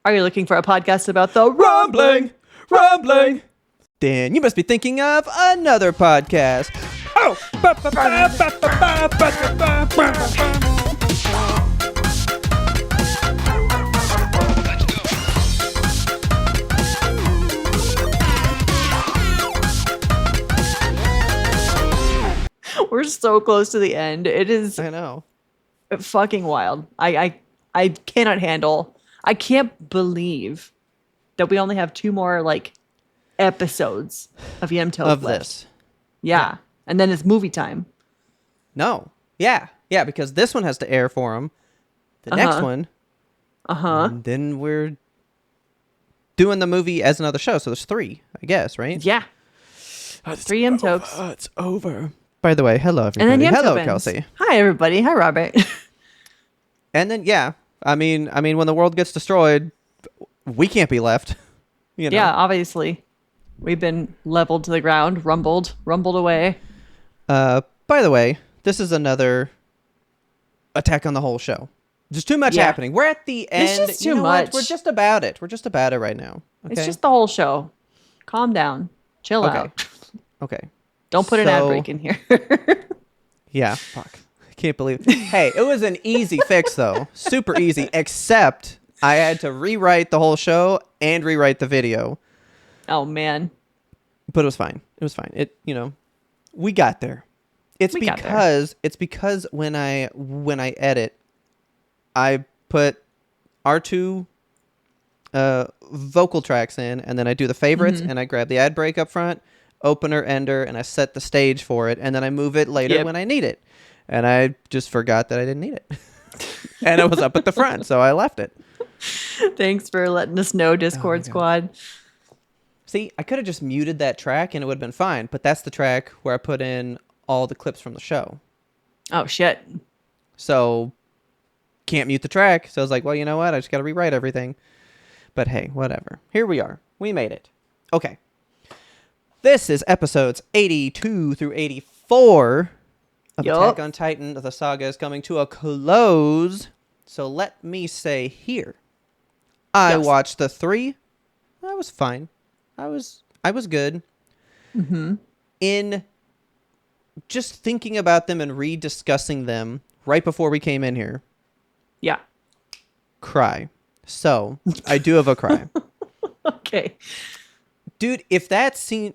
Are you looking for a podcast about the rumbling? Then you must be thinking of another podcast. Oh! We're so close to the end. It is I know. fucking wild. I cannot handle. I can't believe that we only have 2 more episodes of YMBToAP Of left. this. Yeah. And then it's movie time. No. Yeah, because this one has to air for them. The next one. And then we're doing the movie as another show. So there's 3, I guess, right? Yeah. 3 YMBToAPs. It's over. By the way, hello, everybody. And then hello, YMBToAPs. Kelsey. Hi, everybody. Hi, Robert. And then, yeah. I mean, when the world gets destroyed, we can't be left. You know? Yeah, obviously. We've been leveled to the ground, rumbled away. By the way, this is another attack on the whole show. There's too much happening. We're at the end. It's just too you know much. What? We're just about it. We're just about it right now. Okay? It's just the whole show. Calm down. Chill Okay. out. Okay. Don't put an ad break in here. Yeah, fuck. I can't believe it. Hey, it was an easy fix, though. Super easy, except I had to rewrite the whole show and rewrite the video. Oh, man. But it was fine. It was fine. We got there. It's because when I edit, I put our 2 vocal tracks in, and then I do the favorites, and I grab the ad break up front, opener, ender, and I set the stage for it, and then I move it later when I need it. And I just forgot that I didn't need it. And it was up at the front, so I left it. Thanks for letting us know, Discord squad. See, I could have just muted that track and it would have been fine, but that's the track where I put in all the clips from the show. Oh, shit. So, can't mute the track. So I was like, well, you know what? I just got to rewrite everything. But hey, whatever. Here we are. We made it. Okay. This is episodes 82 through 84 of Attack on Titan. The saga is coming to a close. So let me say here. I watched the 3. I was fine. I was good. In just thinking about them and rediscussing them right before we came in here. Yeah. Cry. So, I do have a cry. Okay. Dude, if that scene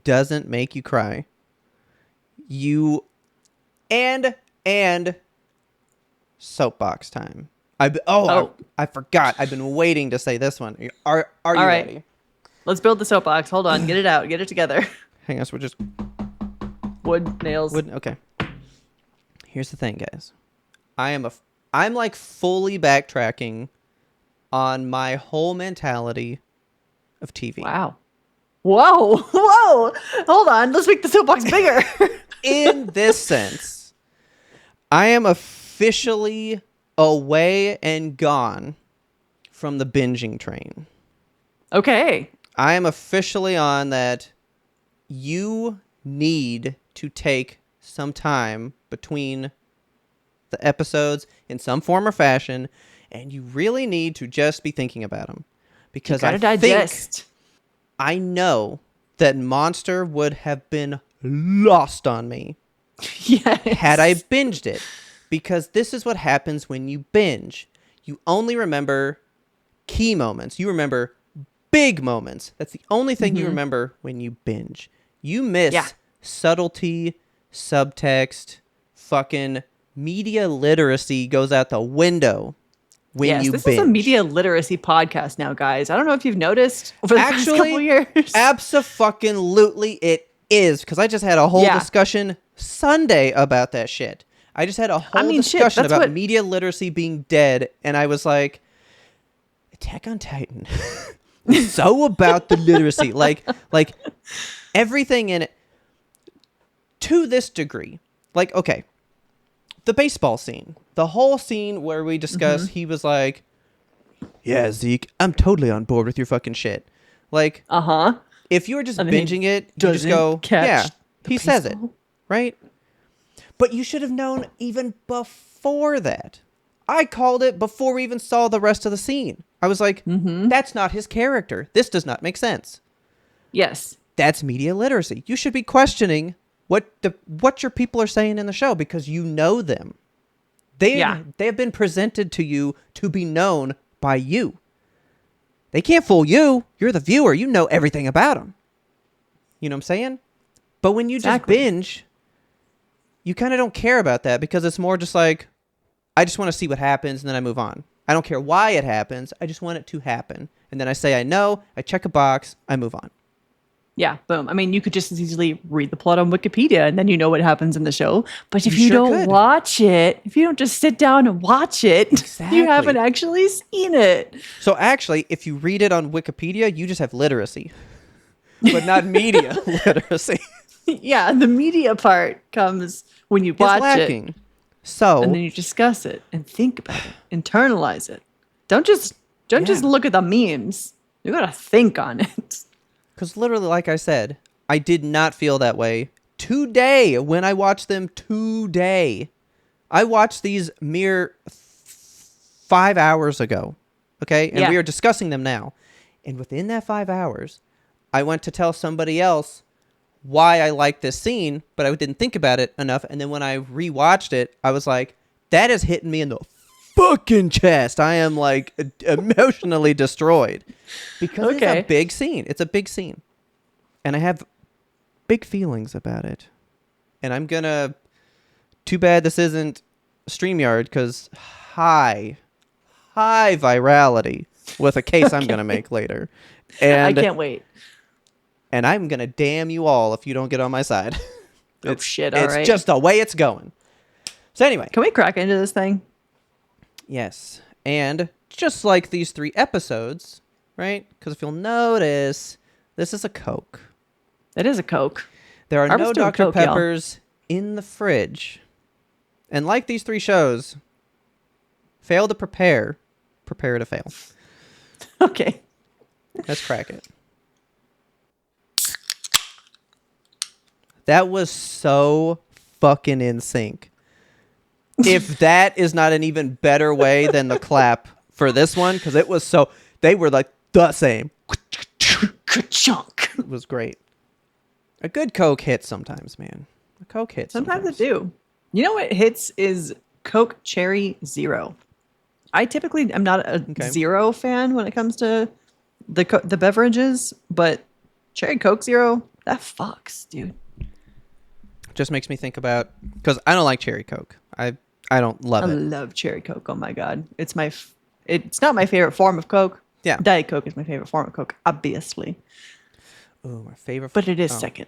doesn't make you cry, and soapbox time. I forgot. I've been waiting to say this one. Are you ready? Let's build the soapbox. Hold on. Get it out. Get it together. Hang on, so we're just wood, nails. Okay. Here's the thing, guys. I'm like fully backtracking on my whole mentality of TV. Wow. Whoa. Hold on. Let's make the soapbox bigger. In this sense, I am officially away and gone from the binging train. Okay. I am officially on that. You need to take some time between the episodes in some form or fashion, and you really need to just be thinking about them. Because I know that Monster would have been lost on me had I binged it. Because this is what happens when you binge. You only remember key moments. You remember big moments. That's the only thing you remember when you binge. You miss subtlety, subtext, fucking media literacy goes out the window when you binge. This is a media literacy podcast now, guys. I don't know if you've noticed over the past couple years. Abso-fucking-lutely it is. Because I just had a whole discussion Sunday about that shit. I just had a whole discussion about media literacy being dead, and I was like, Attack on Titan. So about the literacy. Like everything in it. To this degree. Like, okay. The baseball scene. The whole scene where we discussed, he was like, yeah, Zeke, I'm totally on board with your fucking shit. Like, if you were just binging it, you just go, yeah, he says it, right? But you should have known even before that. I called it before we even saw the rest of the scene. I was like, that's not his character. This does not make sense. Yes. That's media literacy. You should be questioning what your people are saying in the show because you know them. They have been presented to you to be known by you. They can't fool you. You're the viewer. You know everything about them. You know what I'm saying? But when you just binge, you kind of don't care about that because it's more just like, I just want to see what happens and then I move on. I don't care why it happens. I just want it to happen. And then I say I know, I check a box, I move on. Yeah, boom. I mean, you could just as easily read the plot on Wikipedia and then you know what happens in the show. But if you don't watch it, if you don't just sit down and watch it, you haven't actually seen it. So actually, if you read it on Wikipedia, you just have literacy, but not media literacy. Yeah, the media part comes when you watch it. So, and then you discuss it and think about it, internalize it. Don't just look at the memes. You gotta think on it. Because literally, like I said, I did not feel that way today when I watched them today. I watched these mere 5 hours ago, okay? And we are discussing them now. And within that 5 hours, I went to tell somebody else why I liked this scene, but I didn't think about it enough. And then when I rewatched it, I was like, that is hitting me in the fucking chest. I am like emotionally destroyed because it's a big scene. It's a big scene. And I have big feelings about it. And I'm gonna, too bad this isn't StreamYard because high virality with a case I'm gonna make later. And I can't wait. And I'm gonna damn you all if you don't get on my side. Oh shit, all right. It's just the way it's going. So anyway. Can we crack into this thing? Yes. And just like these 3 episodes, right? Because if you'll notice, this is a Coke. It is a Coke. There are no Dr. Peppers in the fridge. And like these 3 shows, fail to prepare to fail. Okay. Let's crack it. That was so fucking in sync. If that is not an even better way than the clap for this one, because it was so, they were like the same. Ka-chunk. It was great. A good Coke hits sometimes, man. A Coke hits sometimes. It do. You know what hits is Coke Cherry Zero. I typically am not a Zero fan when it comes to the beverages, but Cherry Coke Zero, that fucks, dude. Just makes me think about, because I don't like cherry Coke. I don't love it. I love cherry Coke. Oh my god, it's not my favorite form of Coke. Yeah, Diet Coke is my favorite form of Coke, obviously. Oh, my favorite. But it is second.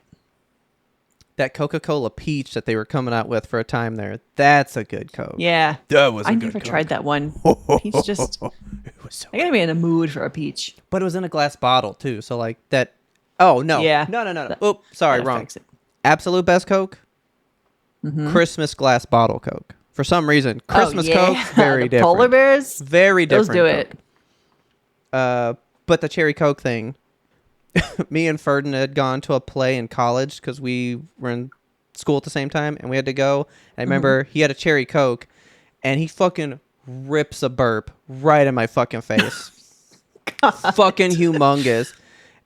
That Coca-Cola Peach that they were coming out with for a time there. That's a good Coke. Yeah, that was. I never tried that one. Peach just. It was so. I gotta be in the mood for a peach. But it was in a glass bottle too, so like that. Oh no! Yeah. No. Oh, sorry, wrong. Absolute best Coke. Christmas glass bottle Coke. For some reason, Christmas Coke very different. Polar bears, very different. Those do it. But the cherry Coke thing. Me and Ferdinand had gone to a play in college because we were in school at the same time, and we had to go. I remember he had a cherry Coke, and he fucking rips a burp right in my fucking face. Fucking humongous.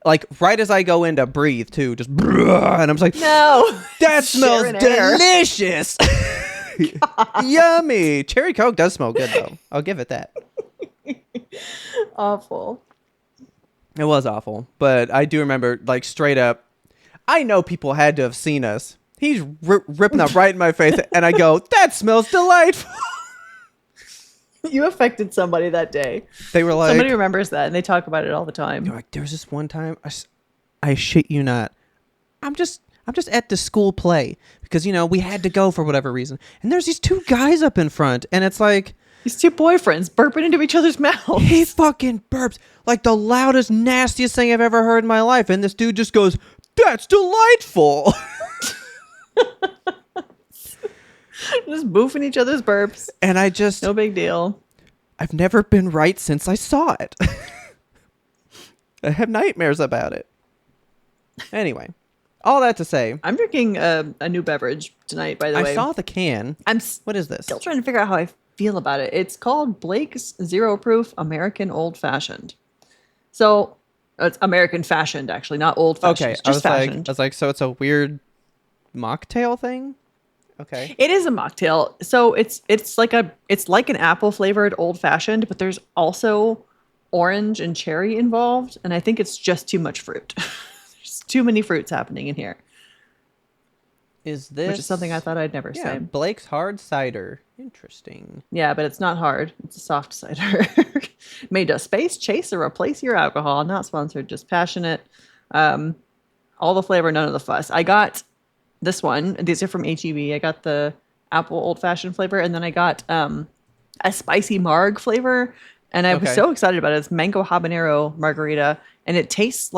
Like, right as I go in to breathe, too, just, and I'm just like, no, that smells delicious. Yummy. Cherry Coke does smell good, though. I'll give it that. Awful. It was awful. But I do remember, like, straight up, I know people had to have seen us. He's ripping up right in my face, and I go, that smells delightful. You affected somebody that day. They were like, somebody remembers that, and they talk about it all the time. Like, there was this one time, I shit you not, I'm just at the school play because we had to go for whatever reason, and there's these 2 guys up in front, and it's like these 2 boyfriends burping into each other's mouths. He fucking burps like the loudest, nastiest thing I've ever heard in my life, and this dude just goes, "That's delightful." Just boofing each other's burps. And I just... No big deal. I've never been right since I saw it. I have nightmares about it. Anyway, all that to say... I'm drinking a new beverage tonight, by the way. I saw the can. What is this? Still trying to figure out how I feel about it. It's called Blake's Zero Proof American Old Fashioned. So it's American fashioned, actually, not old fashioned. Okay, It's just fashioned. so it's a weird mocktail thing. Okay. It is a mocktail. So it's like an apple flavored old fashioned, but there's also orange and cherry involved, and I think it's just too much fruit. There's too many fruits happening in here, which is something I thought I'd never say. Blake's hard cider. Interesting. Yeah, but it's not hard. It's a soft cider. Made to space, chase, or replace your alcohol. Not sponsored, just passionate. All the flavor, none of the fuss. I got this one. These are from HEB. I got the apple old fashioned flavor, and then I got a spicy marg flavor. And I was so excited about it. It's mango habanero margarita, and it tastes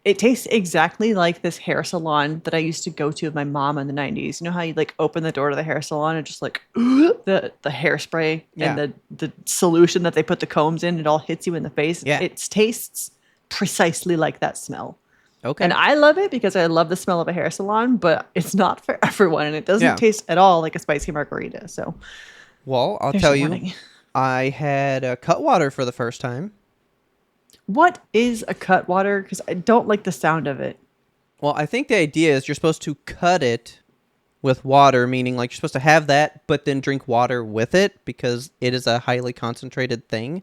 exactly like this hair salon that I used to go to with my mom in the 90s. You know how you like open the door to the hair salon and just like the hairspray and the solution that they put the combs in, it all hits you in the face. Yeah. It tastes precisely like that smell. Okay. And I love it because I love the smell of a hair salon, but it's not for everyone, and it doesn't taste at all like a spicy margarita. So, well, I'll tell you, I had a Cutwater for the first time. What is a Cutwater? Because I don't like the sound of it. Well, I think the idea is you're supposed to cut it with water, meaning like you're supposed to have that, but then drink water with it because it is a highly concentrated thing.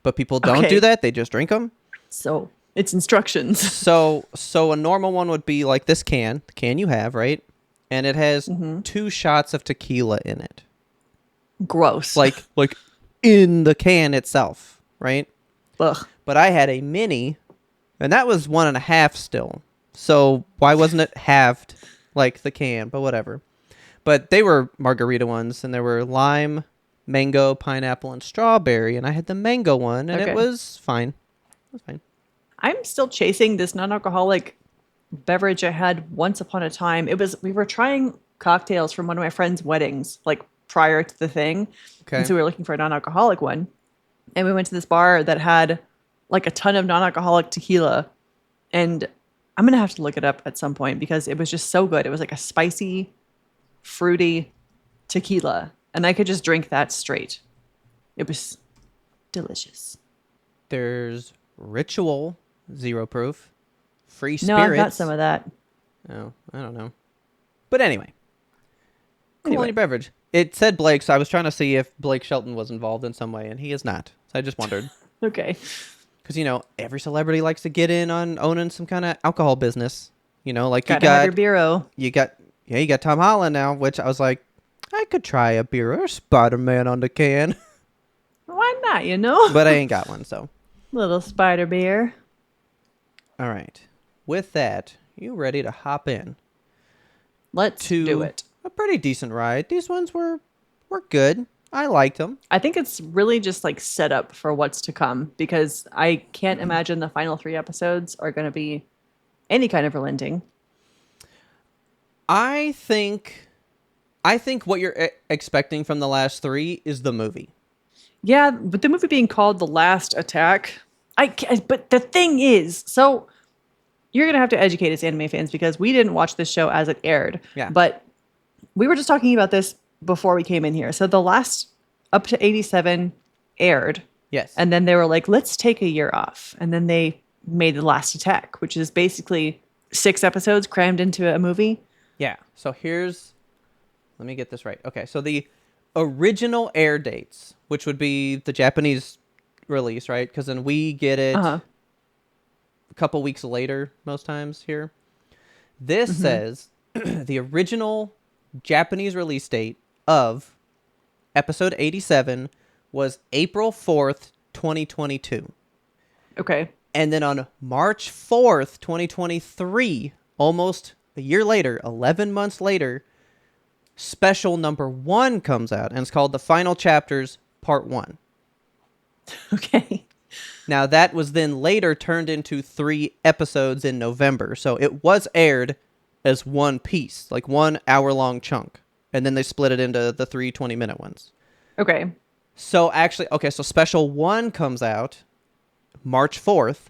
But people don't do that. They just drink them. So it's instructions. So a normal one would be like this the can you have, right? And it has 2 shots of tequila in it. Gross. Like in the can itself, right? Ugh. But I had a mini, and that was 1.5 still. So why wasn't it halved like the can? But whatever. But they were margarita ones, and there were lime, mango, pineapple, and strawberry. And I had the mango one, and it was fine. It was fine. I'm still chasing this non-alcoholic beverage I had once upon a time. We were trying cocktails from one of my friend's weddings, like prior to the thing. Okay. And so we were looking for a non-alcoholic one. And we went to this bar that had like a ton of non-alcoholic tequila. And I'm going to have to look it up at some point because it was just so good. It was like a spicy, fruity tequila. And I could just drink that straight. It was delicious. There's Ritual Zero Proof. Free Spirits. No, I've got some of that. Oh, I don't know. But anyway. Cool on your beverage. It said Blake, so I was trying to see if Blake Shelton was involved in some way, and he is not. So I just wondered. Okay. Because, every celebrity likes to get in on owning some kind of alcohol business. Like you got your bureau. You got Tom Holland now, which I was like, I could try a beer or Spider-Man on the can. Why not, But I ain't got one, so. Little spider beer. All right. With that, you ready to hop in? Let's do it. A pretty decent ride. These ones were good. I liked them. I think it's really just like set up for what's to come because I can't imagine the final 3 episodes are going to be any kind of relenting. I think what you're expecting from the last 3 is the movie. Yeah, but the movie being called The Last Attack, but the thing is, so you're going to have to educate us anime fans because we didn't watch this show as it aired. Yeah. But we were just talking about this before we came in here. So the last up to 87 aired. Yes. And then they were like, let's take a year off. And then they made The Last Attack, which is basically 6 episodes crammed into a movie. Yeah. So let me get this right. Okay. So the original air dates, which would be the Japanese release, right? Because then we get it a couple weeks later most times here. This says the original Japanese release date of episode 87 was April 4th, 2022. Okay. And then on March 4th, 2023, almost a year later, 11 months later, special number 1 comes out, and it's called The Final Chapters, Part 1. Okay. Now, that was then later turned into 3 episodes in November, so it was aired as one piece, like 1 hour-long chunk, and then they split it into the 3 20-minute ones. Okay. So actually, so special 1 comes out March 4th,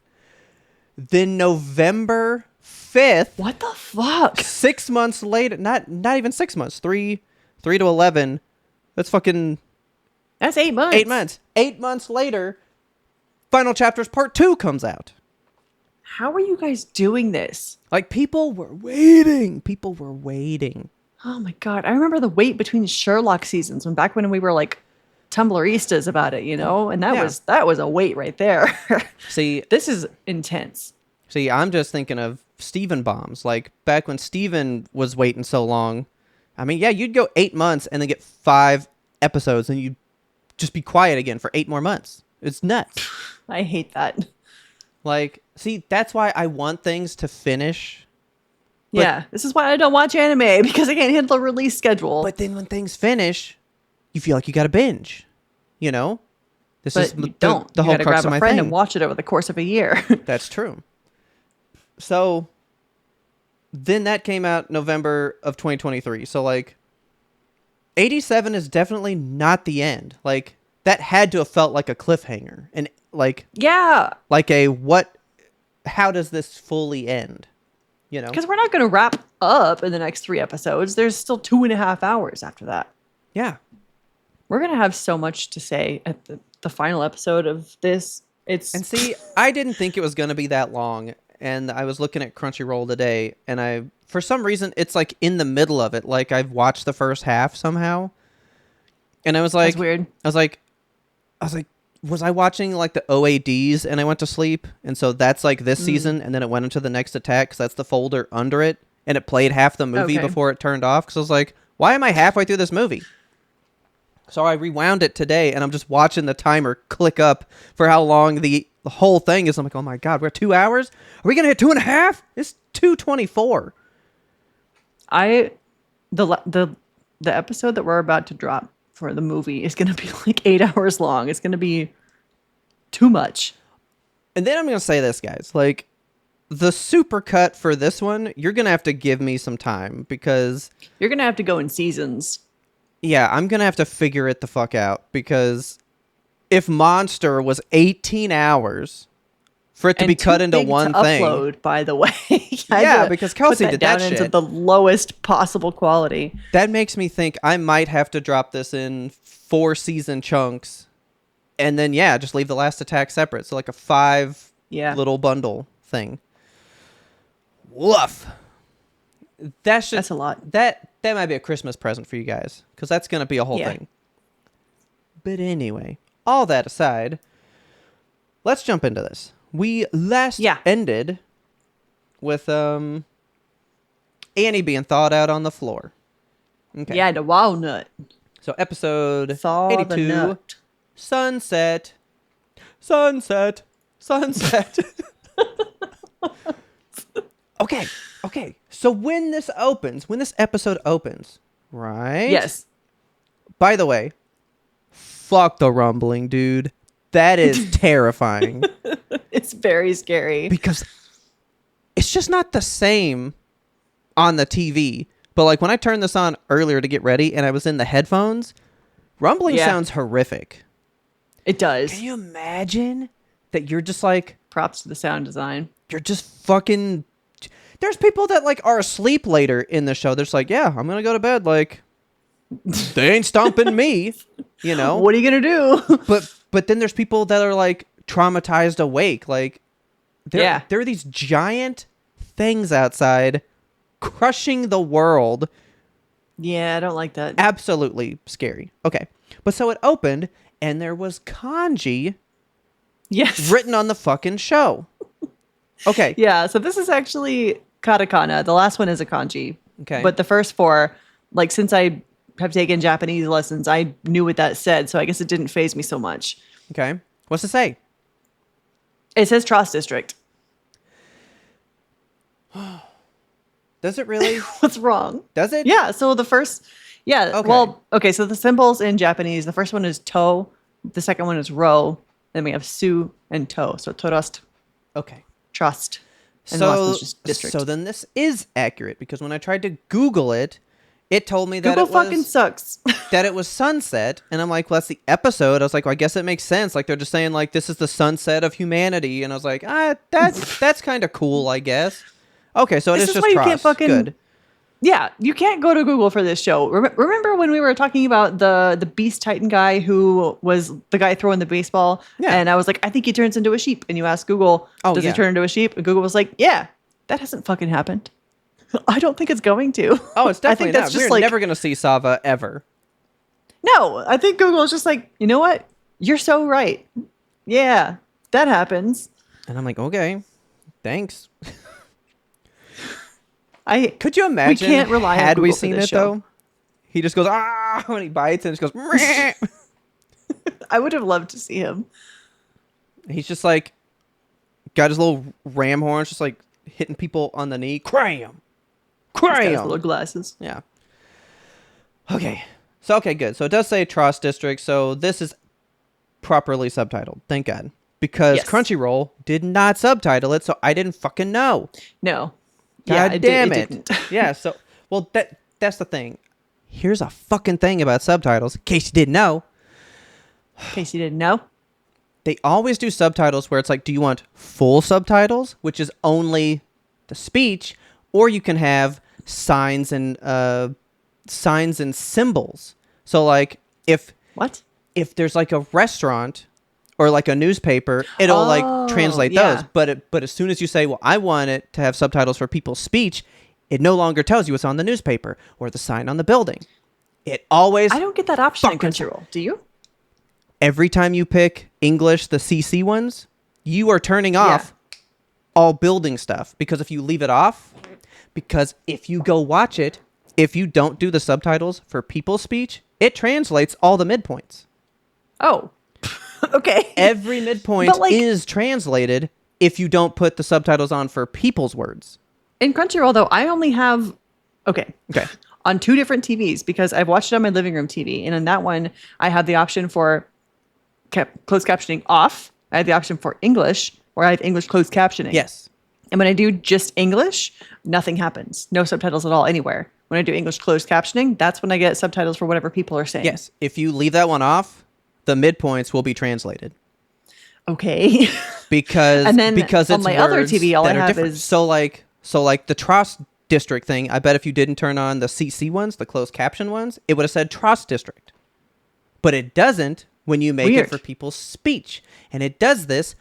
then November 5th. What the fuck? 6 months later, not even 6 months, 3 to 11. That's fucking That's 8 months. 8 months. 8 months later, Final Chapters Part 2 comes out. How are you guys doing this? Like, people were waiting. People were waiting. Oh my god. I remember the wait between Sherlock seasons back when we were like Tumblristas about it, you know? And that was a wait right there. See, this is intense. See, I'm just thinking of Steven bombs. Like, back when Steven was waiting so long. I mean, yeah, you'd go 8 months and then get 5 episodes and you'd just be quiet again for 8 more months. It's nuts. I hate that. Like, see, that's why I want things to finish. Yeah, this is why I don't watch anime, because I can't handle the release schedule. But then when things finish, you feel like you got to binge, you know? This is you don't. The you whole gotta crux grab of my a friend thing. and watch it over the course of a year. That's true. So then that came out November of 2023. So like 87 is definitely not the end. Like that had to have felt like a cliffhanger. And like yeah. Like how does this fully end? You know? Because we're not going to wrap up in the next 3 episodes. There's still 2.5 hours after that. Yeah. We're going to have so much to say at the final episode of this. And see, I didn't think it was going to be that long. And I was looking at Crunchyroll today, and for some reason, it's like in the middle of it. Like I've watched the first half somehow. And I was like, that's weird. I was like, was I watching like the OADs and I went to sleep? And so that's like this season, and then it went into the next attack because that's the folder under it, and it played half the movie before it turned off. Because I was like, why am I halfway through this movie? So I rewound it today, and I'm just watching the timer click up for how long the whole thing is. I'm like, oh my god, we're 2 hours? Are we gonna hit 2.5? It's 2:24. The episode that we're about to drop for the movie is going to be like 8 hours long. It's going to be too much. And then I'm going to say this, guys. Like, the super cut for this one, you're going to have to give me some time because... You're going to have to go in seasons. Yeah, I'm going to have to figure it the fuck out because if Monster was 18 hours for it to be cut into one thing... upload, by the way. Yeah, because Kelsey did that shit. Into the lowest possible quality. That makes me think I might have to drop this in 4 season chunks and then, yeah, just leave the last attack separate. So like a 5 little bundle thing. Woof. That's a lot. That might be a Christmas present for you guys because that's going to be a whole thing. But anyway, all that aside, let's jump into this. We last ended with Annie being thawed out on the floor. Okay. Yeah, the walnut. So episode 82, Sunset. Sunset. Sunset. Okay. So when this episode opens, right? Yes. By the way, fuck the rumbling, dude. That is terrifying. It's very scary. Because it's just not the same on the TV. But like when I turned this on earlier to get ready and I was in the headphones, rumbling sounds horrific. It does. Can you imagine that you're just like... Props to the sound design. You're just fucking... There's people that like are asleep later in the show. They're just like, yeah, I'm going to go to bed. Like, they ain't stomping me, you know? What are you going to do? But then there's people that are like traumatized awake. Like, there are these giant things outside crushing the world. Yeah, I don't like that. Absolutely scary. Okay. But so it opened and there was kanji written on the fucking show. Okay. Yeah, so this is actually katakana. The last one is a kanji. Okay. But the first 4, like since I have taken Japanese lessons, I knew what that said, so I guess it didn't faze me so much. Okay. What's it say? It says Trost District. Does it really? What's wrong? Does it? Yeah, so the first... Yeah, okay. Well, okay, so the symbols in Japanese, the first one is to, the second one is ro, then we have su and to, so torost. Okay. Trust. And the last one's just district. So then this is accurate because when I tried to Google it, it told me that Google it was... fucking sucks. that it was sunset, and I'm like, well, that's the episode. I was like, well, I guess it makes sense. Like, they're just saying, like, this is the sunset of humanity, and I was like, that's kind of cool, I guess. Okay, so it is just Trost. Good. Yeah, you can't go to Google for this show. Remember when we were talking about the Beast Titan guy who was the guy throwing the baseball? Yeah. And I was like, I think he turns into a sheep. And you asked Google, Oh, does yeah. he turn into a sheep? And Google was like, yeah, that hasn't fucking happened. I don't think it's going to. Oh, it's I definitely think that's not. just We're like, never going to see Sava ever. no, I think Google is just like, you know what? You're so right. Yeah, that happens. And I'm like, okay, thanks. Could you imagine? We can't rely on had we Google seen for this it show. though? He just goes when he bites and it just goes. Meh. I would have loved to see him. He's just like got his little ram horns, just like hitting people on the knee. Cram, He's got his cram. little glasses. Yeah. Okay. So okay, good. So it does say Tross District. So this is properly subtitled. Thank God. Because Yes. Crunchyroll did not subtitle it, so I didn't fucking know. No. God damn it. didn't. Yeah, so well that's the thing. Here's a fucking thing about subtitles, in case you didn't know. In case you didn't know. They always do subtitles where it's like, do you want full subtitles, which is only the speech, or you can have signs and symbols. So like if What? there's like a restaurant or like a newspaper, it'll like translate yeah. those. But as soon as you say, well, I want it to have subtitles for people's speech, it no longer tells you what's on the newspaper or the sign on the building. It always I don't get that option in fucking- Crunchyroll. Do you? every time you pick English, the CC ones, you are turning off all building stuff. Because if you leave it off, because if you go watch it, if you don't do the subtitles for people's speech, it translates all the midpoints. Oh. Okay. Every midpoint But, like- is translated if you don't put the subtitles on for people's words. In Crunchyroll, though, I only have... Okay. On 2 different TVs, because I've watched it on my living room TV. And on that one, I have the option for closed captioning off. I have the option for English, or I have English closed captioning. Yes. And when I do just English, nothing happens. No subtitles at all anywhere. When I do English closed captioning, that's when I get subtitles for whatever people are saying. Yes. If you leave that one off, the midpoints will be translated. Okay. Because And then because on it's my other words TV, all that I are have different. is- so like the Tross District thing. I bet if you didn't turn on the CC ones, the closed caption ones, it would have said Tross District. But it doesn't when you make Weird. it for people's speech, and it does this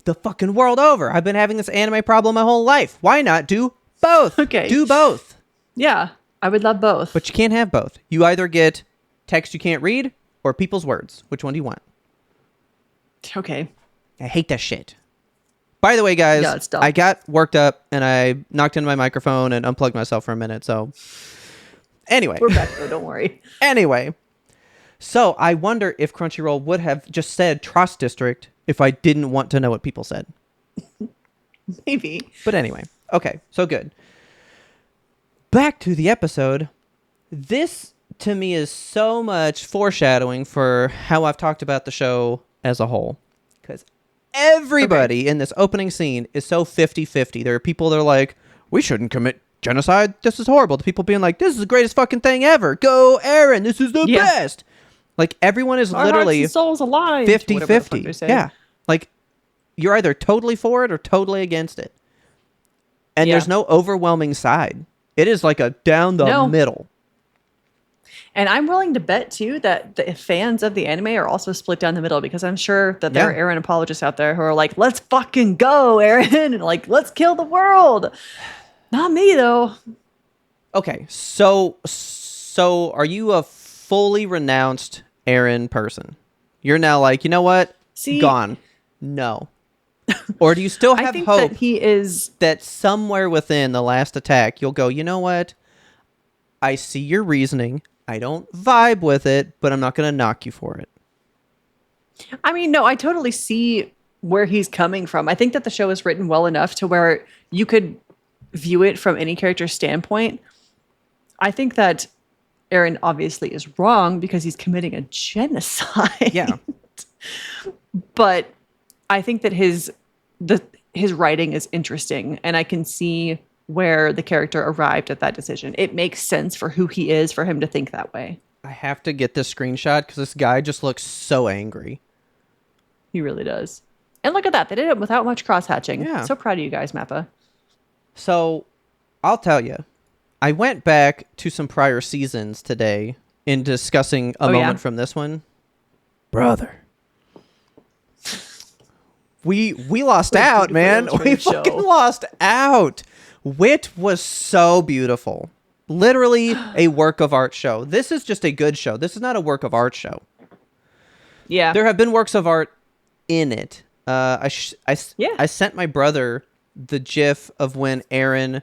the fucking world over. I've been having this anime problem my whole life. Why not do both? Okay. Do both. Yeah, I would love both. But you can't have both. You either get text you can't read or people's words. Which one do you want? Okay. I hate that shit. By the way, guys, Yeah, it's dumb. I got worked up and I knocked into my microphone and unplugged myself for a minute. So anyway, We're back though, don't worry. anyway, so I wonder if Crunchyroll would have just said Tross District if I didn't want to know what people said. Maybe. But anyway, okay, so good. Back to the episode. This, to me, is so much foreshadowing for how I've talked about the show as a whole. Because everybody in this opening scene is so 50-50. There are people that are like, we shouldn't commit genocide. This is horrible. To people being like, this is the greatest fucking thing ever. Go, Aaron. This is the best. Like, everyone is Our literally hearts and souls alive. Whatever the fuck 50-50. they say. Yeah. Like, you're either totally for it or totally against it. And Yeah. there's no overwhelming side. It is like a down the middle. And I'm willing to bet too that the fans of the anime are also split down the middle, because I'm sure that there are Aaron apologists out there who are like, let's fucking go, Aaron, and like, let's kill the world. Not me though. Okay, so are you a fully renounced Aaron person? You're now like, you know what? See, gone. No. Or do you still I have think hope that he is. that somewhere within the last attack you'll go, you know what? I see your reasoning. I don't vibe with it, but I'm not going to knock you for it. I mean, no, I totally see where he's coming from. I think that the show is written well enough to where you could view it from any character's standpoint. I think that Aaron obviously is wrong because he's committing a genocide. Yeah. But I think that his writing is interesting, and I can see where the character arrived at that decision. It makes sense for who he is for him to think that way. I have to get this screenshot because this guy just looks so angry. He really does. And look at that. They did it without much cross-hatching. Yeah. So proud of you guys, Mappa. So, I'll tell you, I went back to some prior seasons today in discussing a moment from this one. Brother. We lost out, man. We fucking lost out. Wit was so beautiful. Literally a work of art show. This is just a good show. This is not a work of art show. Yeah. There have been works of art in it. I sent my brother the gif of when Aaron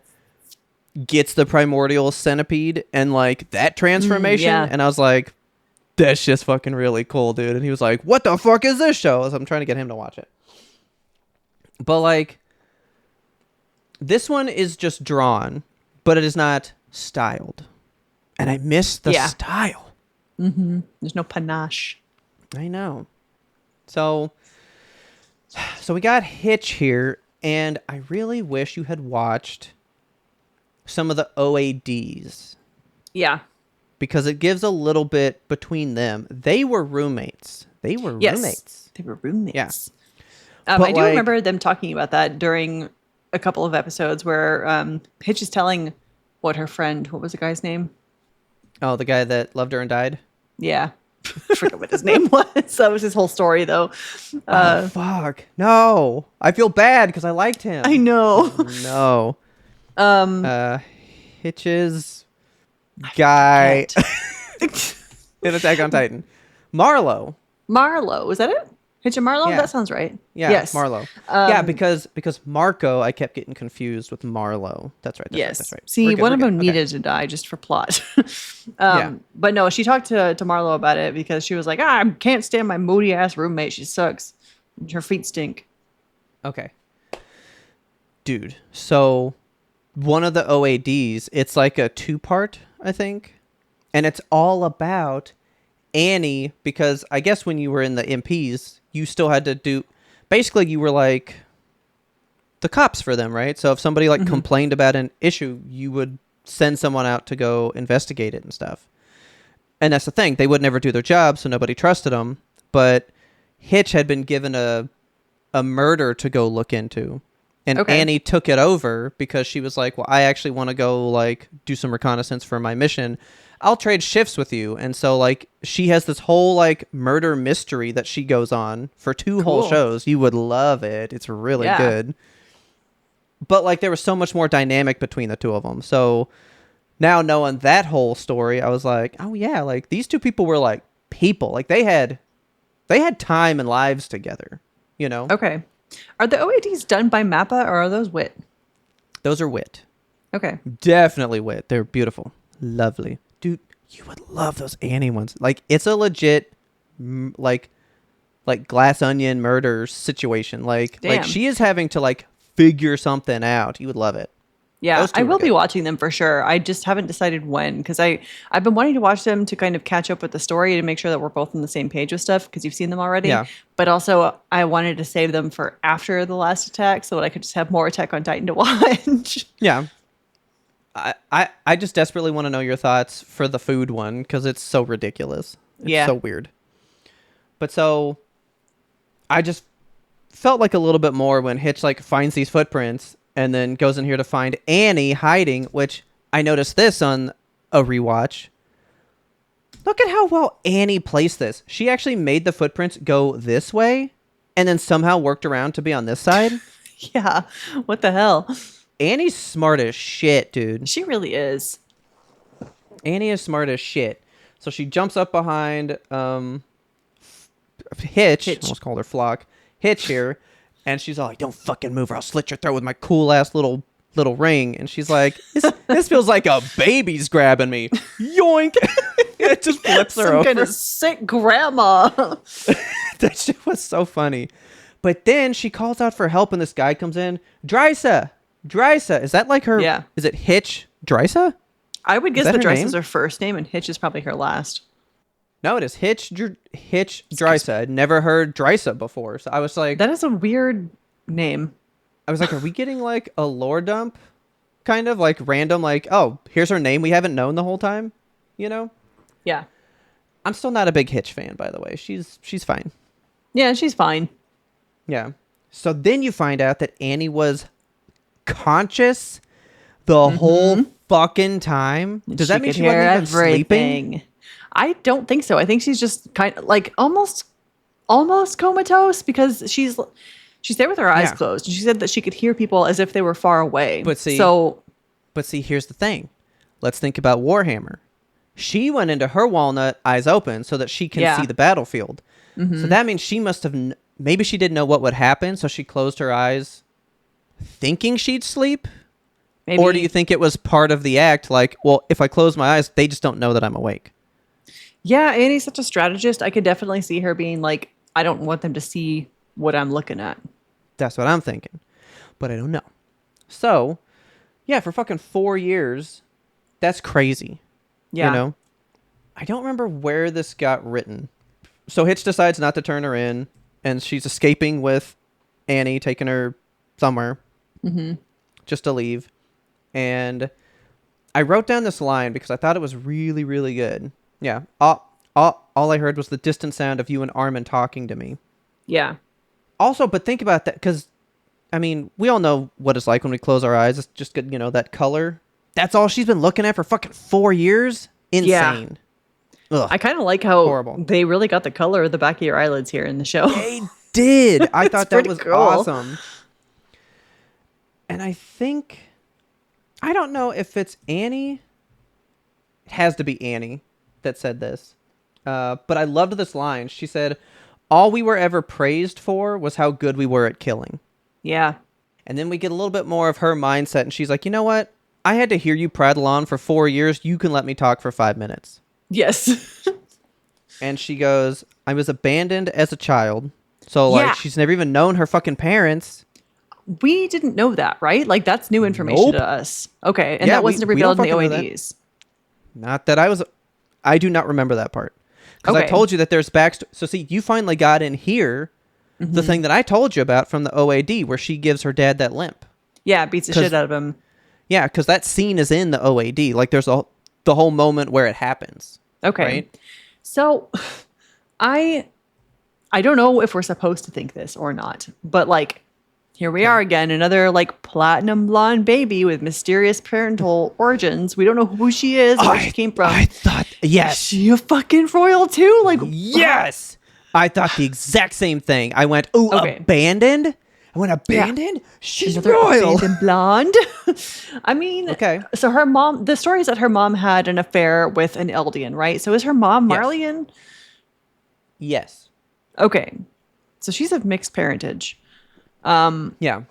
gets the primordial centipede and like that transformation. And I was like, that's just fucking really cool, dude. And he was like, what the fuck is this show? So I'm trying to get him to watch it. But like, this one is just drawn, but it is not styled. And I miss the style. Mm-hmm. There's no panache. I know. So we got Hitch here, and I really wish you had watched some of the OADs. Yeah. Because it gives a little bit between them. They were roommates. They were roommates. Yeah. I do remember them talking about that during a couple of episodes where Hitch is telling what was the guy's name? Oh, the guy that loved her and died? Yeah. I forget what his name was. That was his whole story, though. Oh, fuck. No. I feel bad because I liked him. I know. Oh, no. Hitch's guy in Attack on Titan. Marlo. Is that it? Hitch and Marlo? Yeah. That sounds right. Yeah, yes. Marlo. Yeah, because Marco, I kept getting confused with Marlo. That's right. That's right. See, one of them needed to die just for plot. But no, she talked to Marlo about it because she was like, I can't stand my moody ass roommate. She sucks. Her feet stink. Okay. Dude, so one of the OADs, it's like a 2-part, I think. And it's all about Annie, because I guess when you were in the MPs, you still had to do, basically you were like the cops for them, right? So if somebody like complained about an issue, you would send someone out to go investigate it and stuff. And that's the thing, they would never do their job, so nobody trusted them. But Hitch had been given a murder to go look into. And Annie took it over because she was like, well, I actually want to go like do some reconnaissance for my mission. I'll trade shifts with you. And so like she has this whole like murder mystery that she goes on for 2 whole shows. You would love it. It's really good. But like there was so much more dynamic between the two of them. So now knowing that whole story, I was like, oh yeah, like these 2 people were like people. Like they had time and lives together, you know? Okay. Are the OADs done by Mappa or are those Wit? Those are Wit. Okay. Definitely Wit. They're beautiful. Lovely. Dude, you would love those Annie ones. Like, it's a legit, like glass onion murder situation. Like she is having to, like, figure something out. You would love it. Yeah, I will be watching them for sure. I just haven't decided when, because I've been wanting to watch them to kind of catch up with the story to make sure that we're both on the same page with stuff, because you've seen them already. Yeah. But also, I wanted to save them for after the last Attack so that I could just have more Attack on Titan to watch. Yeah. I just desperately want to know your thoughts for the food one, because it's so ridiculous. It's so weird. But so, I just felt like a little bit more when Hitch like finds these footprints and then goes in here to find Annie hiding, which I noticed this on a rewatch. Look at how well Annie placed this. She actually made the footprints go this way and then somehow worked around to be on this side. Yeah. What the hell? Annie's smart as shit, dude. She really is. Annie is smart as shit. So she jumps up behind Hitch. I almost called her Flock. Hitch here. And she's all like, don't fucking move or I'll slit your throat with my cool ass little ring. And she's like, this feels like a baby's grabbing me. Yoink. It just flips her over. Some kind of sick grandma. That shit was so funny. But then she calls out for help and this guy comes in. Drysa. Is that like her? Yeah. Is it Hitch Drysa? I would guess that Drysa is her first name and Hitch is probably her last. No, it is Hitch Drysa. I'd never heard Drysa before. So I was like... That is a weird name. I was like, are we getting like a lore dump? Kind of like random, like, oh, here's her name we haven't known the whole time. You know? Yeah. I'm still not a big Hitch fan, by the way. She's fine. Yeah, she's fine. Yeah. So then you find out that Annie was conscious the whole fucking time? Does that mean could she hear wasn't even sleeping? everything. I don't think so. I think she's just kind of like almost comatose because she's there with her eyes Yeah. closed. And she said that she could hear people as if they were far away. But see, So here's the thing. Let's think about Warhammer. She went into her walnut eyes open so that she can yeah. see the battlefield. So that means she must have maybe she didn't know what would happen, so she closed her eyes thinking she'd sleep. Maybe. Or do you think it was part of the act? Like, well, if I close my eyes, they just don't know that I'm awake. Yeah, Annie's such a strategist. I could definitely see her being like, I don't want them to see what I'm looking at. That's what I'm thinking. But I don't know. So, yeah, for fucking 4 years, that's crazy. Yeah. You know? I don't remember where this got written. So Hitch decides not to turn her in, and she's escaping with Annie, taking her somewhere just to leave. And I wrote down this line because I thought it was really, really good. Yeah. All I heard was the distant sound of you and Armin talking to me. Yeah. Also, but think about that, because, I mean, we all know what it's like when we close our eyes. It's just good, that color. That's all she's been looking at for fucking 4 years? Insane. Ugh. I kind of like how Horrible. they really got the color of the back of your eyelids here in the show. They did. I thought that was cool. awesome. And I don't know if it's Annie. It has to be Annie that said this. But I loved this line. She said, all we were ever praised for was how good we were at killing. Yeah. And then we get a little bit more of her mindset. And she's like, you know what? I had to hear you prattle on for 4 years. You can let me talk for 5 minutes. Yes. And she goes, I was abandoned as a child. So, like, she's never even known her fucking parents. We didn't know that, right? Like, that's new information to us. Okay. And Yeah, that wasn't we revealed in don't the fucking know OADs. Not that I do not remember that part. Because I told you that there's backstory. So, see, you finally got in here the thing that I told you about from the OAD where she gives her dad that limp. Yeah, beats the shit out of him. Yeah, because that scene is in the OAD. Like, there's the whole moment where it happens. Okay. Right? So, I don't know if we're supposed to think this or not, but, like, here we are again, another, like, platinum blonde baby with mysterious parental origins. We don't know who she is or where she came from. I thought, yes. Is she a fucking royal too? Like, yes. I thought the exact same thing. I went, ooh, abandoned? I went, abandoned? Yeah. She's another royal. Abandoned blonde. I mean, okay. So her mom, the story is that her mom had an affair with an Eldian, right? So is her mom Marleyan? Yes. Okay. So she's of mixed parentage. Yeah.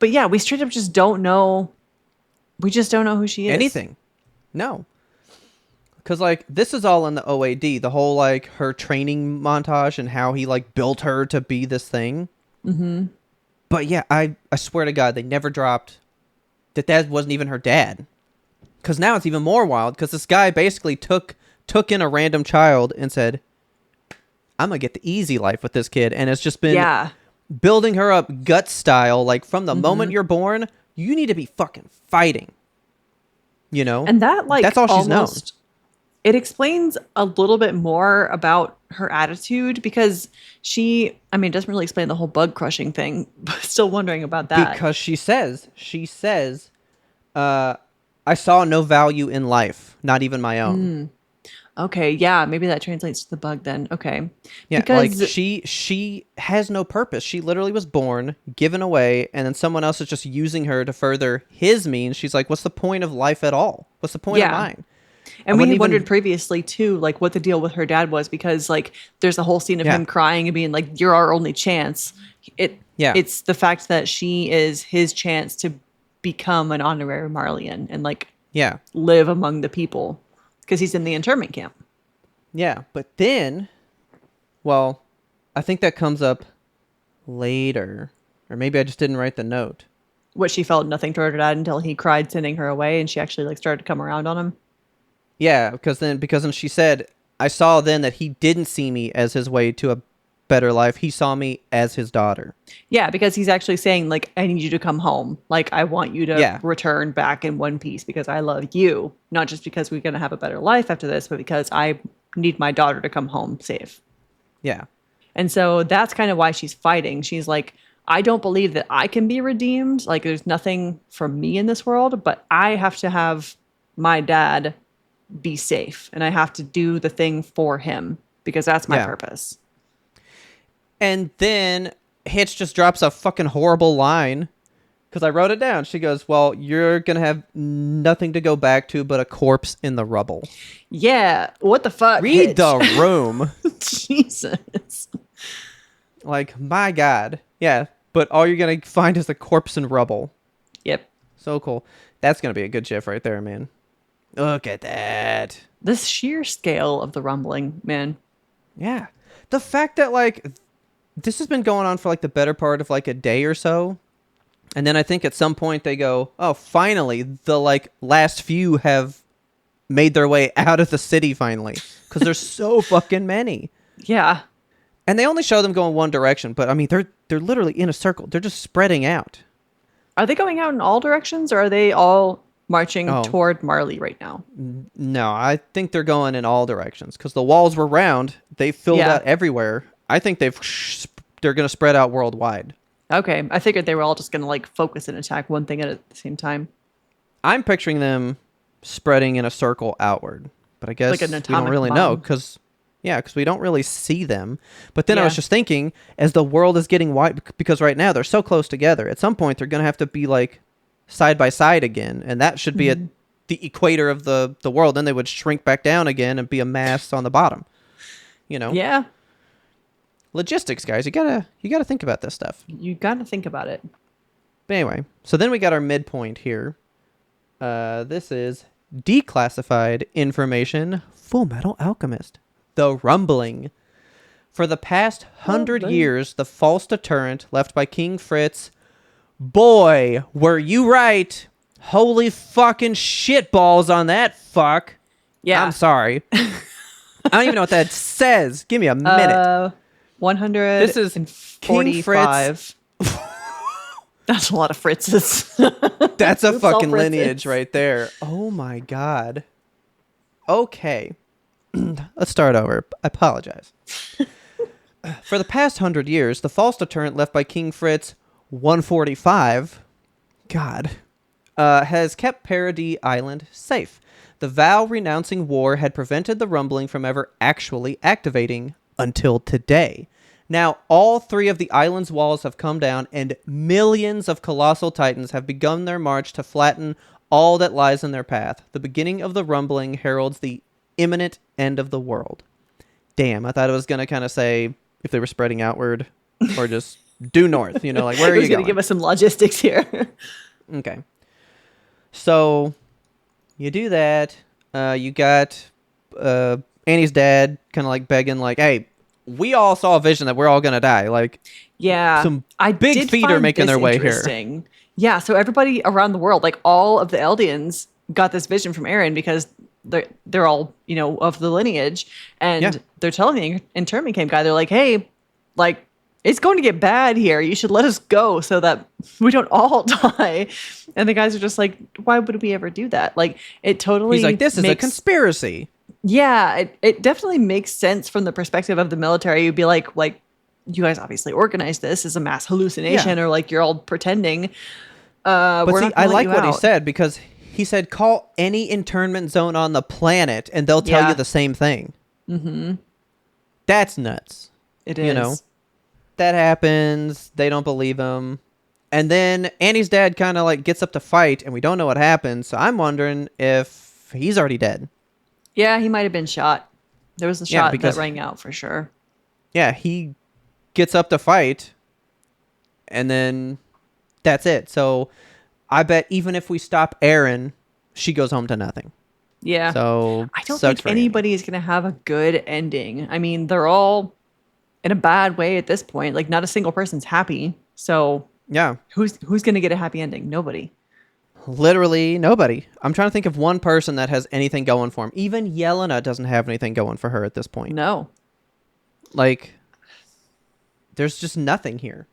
But yeah, we straight up just don't know. We just don't know who she is. Anything. No. Because, like, this is all in the OAD. The whole, like, her training montage and how he, like, built her to be this thing. Mm-hmm. But, yeah, I swear to God, they never dropped that wasn't even her dad. Because now it's even more wild. Because this guy basically took in a random child and said, I'm going to get the easy life with this kid. And it's just been building her up gut style. Like, from the moment you're born, you need to be fucking fighting. You know? And that, like, that's all she's known. It explains a little bit more about her attitude because it doesn't really explain the whole bug crushing thing, but still wondering about that. Because she says, I saw no value in life, not even my own. Okay, yeah, maybe that translates to the bug then. Okay. Yeah, because like she has no purpose. She literally was born, given away, and then someone else is just using her to further his means. She's like, what's the point of life at all? What's the point of mine? And we had wondered previously, too, like, what the deal with her dad was, because, like, there's a whole scene of him crying and being like, you're our only chance. It's the fact that she is his chance to become an honorary Marleyan and, like, live among the people, because he's in the internment camp. Yeah, but then, well, I think that comes up later. Or maybe I just didn't write the note. What, she felt nothing toward her dad until he cried sending her away, and she actually, like, started to come around on him? Yeah, because then she said, I saw then that he didn't see me as his way to a better life. He saw me as his daughter. Yeah, because he's actually saying, like, I need you to come home. Like, I want you to return back in one piece because I love you. Not just because we're going to have a better life after this, but because I need my daughter to come home safe. Yeah. And so that's kind of why she's fighting. She's like, I don't believe that I can be redeemed. Like, there's nothing for me in this world, but I have to have my dad be safe, and I have to do the thing for him because that's my Yeah. purpose. And then Hitch just drops a fucking horrible line because I wrote it down. She goes, well, you're going to have nothing to go back to but a corpse in the rubble. Yeah, what the fuck? Read Hitch? the room. Jesus. Like, my God. Yeah, but all you're going to find is a corpse in rubble. Yep. So cool. That's going to be a good GIF right there, man. Look at that. This sheer scale of the rumbling, man. Yeah. The fact that, like, this has been going on for, like, the better part of, like, a day or so. And then I think at some point they go, oh, finally, the, like, last few have made their way out of the city finally. Because there's so fucking many. Yeah. And they only show them going one direction. But, I mean, they're literally in a circle. They're just spreading out. Are they going out in all directions, or are they all marching Oh. toward Marley right now? No, I think they're going in all directions. Because the walls were round. They filled Yeah. out everywhere. I think they're going to spread out worldwide. Okay, I figured they were all just going to like focus and attack one thing at the same time. I'm picturing them spreading in a circle outward, but I guess Like an we don't atomic really know bomb. because we don't really see them. But then I Yeah. was just thinking, as the world is getting wide, because right now they're so close together, at some point they're going to have to be like side by side again, and that should be at the equator of the world. Then they would shrink back down again and be a mass on the bottom. You know, Yeah, logistics, guys. You gotta think about this stuff. you got to think about it. But anyway, so then we got our midpoint here. This is declassified information. Full Metal Alchemist. The Rumbling. For the past 100 Rumbling. years, the false deterrent left by King Fritz. Boy, were you right. Holy fucking shitballs on that fuck. Yeah. I'm sorry. I don't even know what that says. Give me a minute. 145. This is King Fritz. That's a lot of Fritzes. That's a Oops, all fucking Fritzes. lineage right there. Oh my God. Okay. Let's start over. I apologize. For the past 100 years, the false deterrent left by King Fritz 145, God, has kept Paradis Island safe. The vow-renouncing war had prevented the rumbling from ever actually activating until today. Now, all three of the island's walls have come down, and millions of colossal titans have begun their march to flatten all that lies in their path. The beginning of the rumbling heralds the imminent end of the world. Damn, I thought it was going to kind of say if they were spreading outward or just due north, you know, like where are you Who's going? going to give us some logistics here? Okay. So you do that. You got Annie's dad kind of like begging, like, hey, we all saw a vision that we're all going to die. Like, Yeah. some I big did feet are find making this their way here. interesting. Yeah, so everybody around the world, like all of the Eldians got this vision from Aaron because they're all, you know, of the lineage. And Yeah. they're telling the internment camp guy, they're like, hey, like, it's going to get bad here. You should let us go so that we don't all die. And the guys are just like, why would we ever do that? Like, it totally He's like, this is a conspiracy. Yeah, it definitely makes sense from the perspective of the military. You'd be like, you guys obviously organized this as a mass hallucination, Yeah. or like you're all pretending. But We're see, not gonna I let like you what he out. said because he said, call any internment zone on the planet and they'll tell Yeah. you the same thing. Mm-hmm. That's nuts. It is. You know, that happens. They don't believe him. And then Annie's dad kind of like gets up to fight and we don't know what happens. So I'm wondering if he's already dead. Yeah, he might have been shot. There was a Yeah, shot because- that rang out for sure. Yeah, he gets up to fight and then that's it. So I bet even if we stop Aaron, she goes home to nothing. Yeah. So I don't sucks think for Annie. anybody is going to have a good ending. I mean, they're all in a bad way at this point. Like, not a single person's happy. So Yeah. who's going to get a happy ending? Nobody. Literally nobody. I'm trying to think of one person that has anything going for him. Even Yelena doesn't have anything going for her at this point. No. Like, there's just nothing here.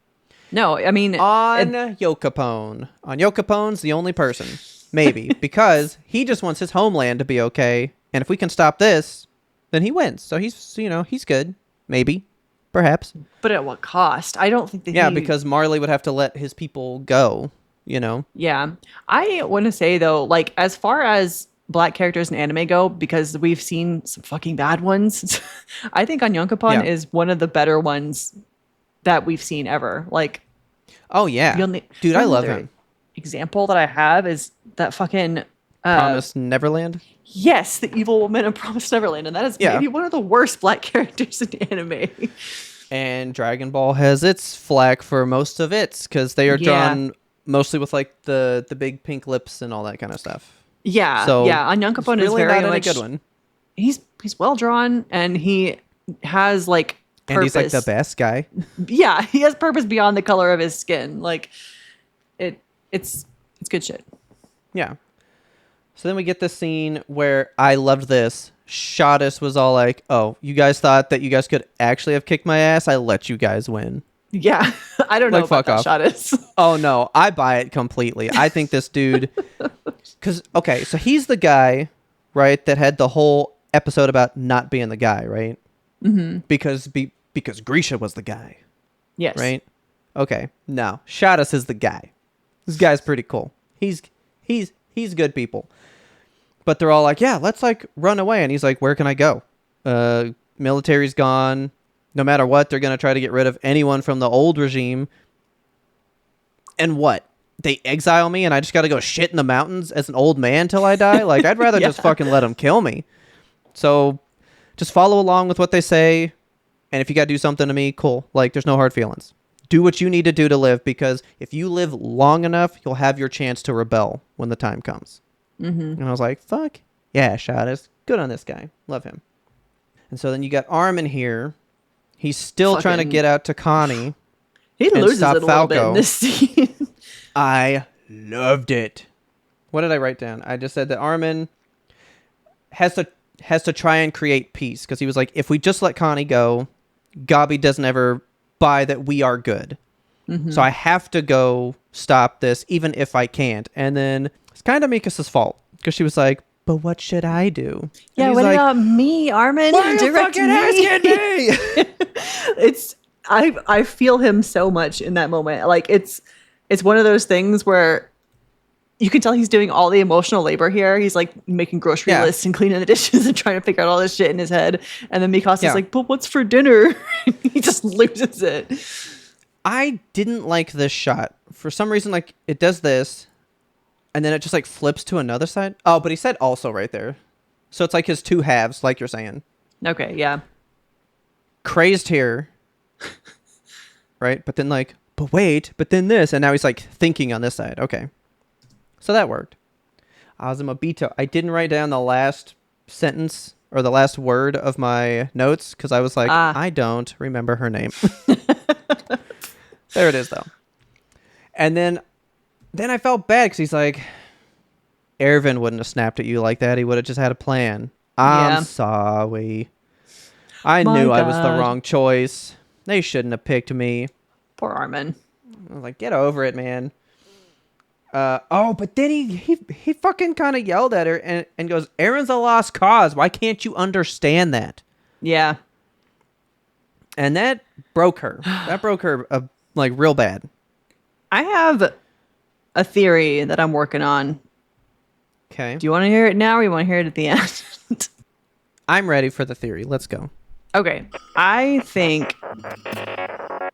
No, I mean, On Yokapone. On Yokapone's the only person. Maybe. Because he just wants his homeland to be okay. And if we can stop this, then he wins. So he's, you know, he's good. Maybe. Perhaps. but at what cost? I don't think that Yeah, he... because Marley would have to let his people go, you know? Yeah. I want to say, though, like, as far as black characters in anime go, because we've seen some fucking bad ones. I think Onyankopon is one of the better ones that we've seen ever. Like, oh yeah, dude, I love him. Example that I have is that fucking Promised Neverland. Yes, the evil woman of Promised Neverland, and that is maybe one of the worst black characters in anime. And Dragon Ball has its flack for most of its, because they are drawn mostly with like the big pink lips and all that kind of stuff. Yeah, so Onyankopon is very not much a good one. He's well drawn, and he has like purpose. And he's like the best guy. Yeah, he has purpose beyond the color of his skin. Like it's good shit. Yeah. So then we get this scene where I loved this. Shadis was all like, "Oh, you guys thought that you guys could actually have kicked my ass? I let you guys win." Yeah, I don't know like, about that, fuck off. Shadis. Oh no, I buy it completely. I think this dude, because okay, so he's the guy, right, that had the whole episode about not being the guy, right? Mm-hmm. Because Grisha was the guy. Yes. Right. Okay. No, Shadis is the guy. This guy's pretty cool. He's good people. But they're all like, yeah, let's like run away. And he's like, where can I go? Military's gone. No matter what, they're going to try to get rid of anyone from the old regime. And what? They exile me and I just got to go shit in the mountains as an old man till I die? Like, I'd rather just fucking let them kill me. So just follow along with what they say. And if you got to do something to me, cool. Like, there's no hard feelings. Do what you need to do to live, because if you live long enough, you'll have your chance to rebel when the time comes. Mm-hmm. And I was like, fuck. Yeah, Shadis. Good on this guy. Love him. And so then you got Armin here. He's still trying to get out to Connie. He loses it a little bit in this scene. I loved it. What did I write down? I just said that Armin has to try and create peace, because he was like, if we just let Connie go, Gabi doesn't ever buy that we are good. Mm-hmm. So I have to go stop this, even if I can't. And then it's kind of Mikasa's fault, because she was like, but what should I do? Yeah, what about me, Armin? Why are you fucking asking me? I feel him so much in that moment. Like, it's one of those things where you can tell he's doing all the emotional labor here. He's like making grocery lists and cleaning the dishes and trying to figure out all this shit in his head. And then Mikasa's like, but what's for dinner? He just loses it. I didn't like this shot. For some reason, like, it does this, and then it just like flips to another side. Oh, but he said also right there. So it's like his two halves, like you're saying. Okay, yeah. Crazed here. Right? But then like, but wait, but then this. And now he's like thinking on this side. Okay. So that worked. YMBToAP. I didn't write down the last sentence or the last word of my notes, because I was like, I don't remember her name. There it is, though. And then I felt bad, because he's like, Erwin wouldn't have snapped at you like that. He would have just had a plan. I'm sorry. I knew I was the wrong choice. They shouldn't have picked me. Poor Armin. I was like, get over it, man. But then he fucking kind of yelled at her and goes, Aaron's a lost cause. Why can't you understand that? Yeah. And that broke her. That broke her like real bad. I have a theory that I'm working on. Okay. Do you want to hear it now, or you want to hear it at the end? I'm ready for the theory. Let's go. Okay. I think...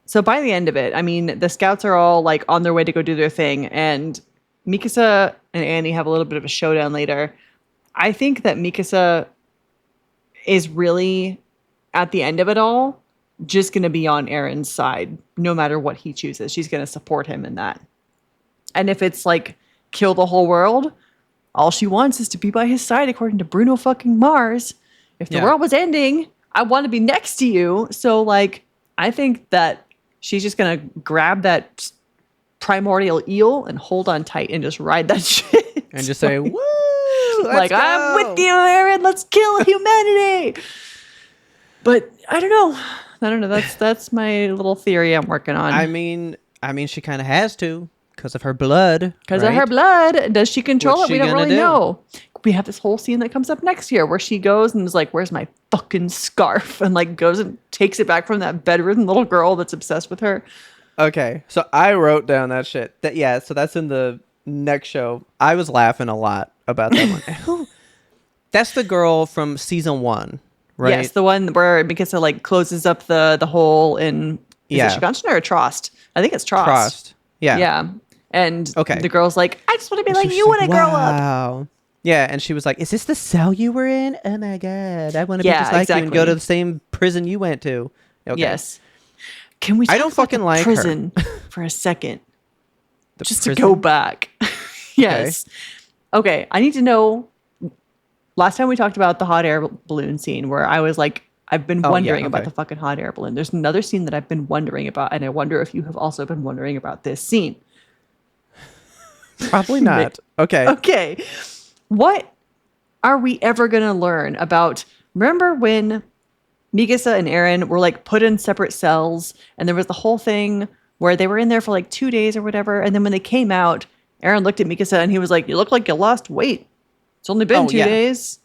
So by the end of it, I mean, the scouts are all like on their way to go do their thing, and Mikasa and Annie have a little bit of a showdown later. I think that Mikasa is really, at the end of it all, just going to be on Aaron's side, no matter what he chooses. She's going to support him in that. And if it's like kill the whole world, all she wants is to be by his side, according to Bruno fucking Mars. If the world was ending, I want to be next to you. So like, I think that she's just going to grab that primordial eel and hold on tight and just ride that shit. And just say, woo! Like, go. I'm with you, Aaron. Let's kill humanity. But I don't know. That's my little theory I'm working on. I mean, she kind of has to, because of her blood. Because of her blood. Does she control it? We don't really know. We have this whole scene that comes up next year where she goes and is like, where's my fucking scarf? And like goes and takes it back from that bedridden little girl that's obsessed with her. Okay. So I wrote down that shit. So that's in the next show. I was laughing a lot about that one. That's the girl from season 1, right? Yes, the one where Mikasa like closes up the hole in is it Shiganshina or Trost? I think it's Trost. Trost. Yeah. Yeah. And Okay. the girl's like, I just want to be And like she's you like, when I grow up. wow. Yeah, and she was like, is this the cell you were in? Oh my god. I want to be just like you and go to the same prison you went to. Okay. Yes. Can we talk I don't about fucking the like prison her. for a second? Just prison? to go back. Yes. Okay, I need to know. Last time we talked about the hot air balloon scene where I was like, I've been wondering about the fucking hot air balloon. There's another scene that I've been wondering about, and I wonder if you have also been wondering about this scene. Probably not. Okay. Okay. What are we ever going to learn about? Remember when Mikasa and Eren were like put in separate cells, and there was the whole thing where they were in there for like 2 days or whatever, and then when they came out, Eren looked at Mikasa and he was like, "You look like you lost weight. It's only been 2 days."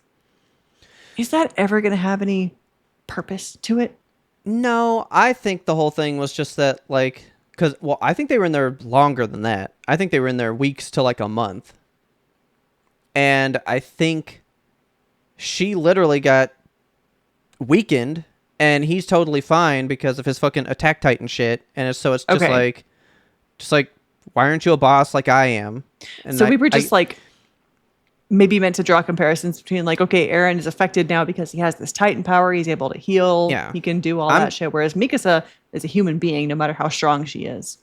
Is that ever going to have any purpose to it? No, I think the whole thing was just that, like, because, well, I think they were in there longer than that. I think they were in there weeks to like a month. And I think she literally got weakened, and he's totally fine because of his fucking Attack Titan shit. And so it's just like, why aren't you a boss like I am? And so we were just like, maybe meant to draw comparisons between like, okay, Eren is affected now because he has this Titan power. He's able to heal. Yeah. He can do all that shit. Whereas Mikasa is a human being, no matter how strong she is.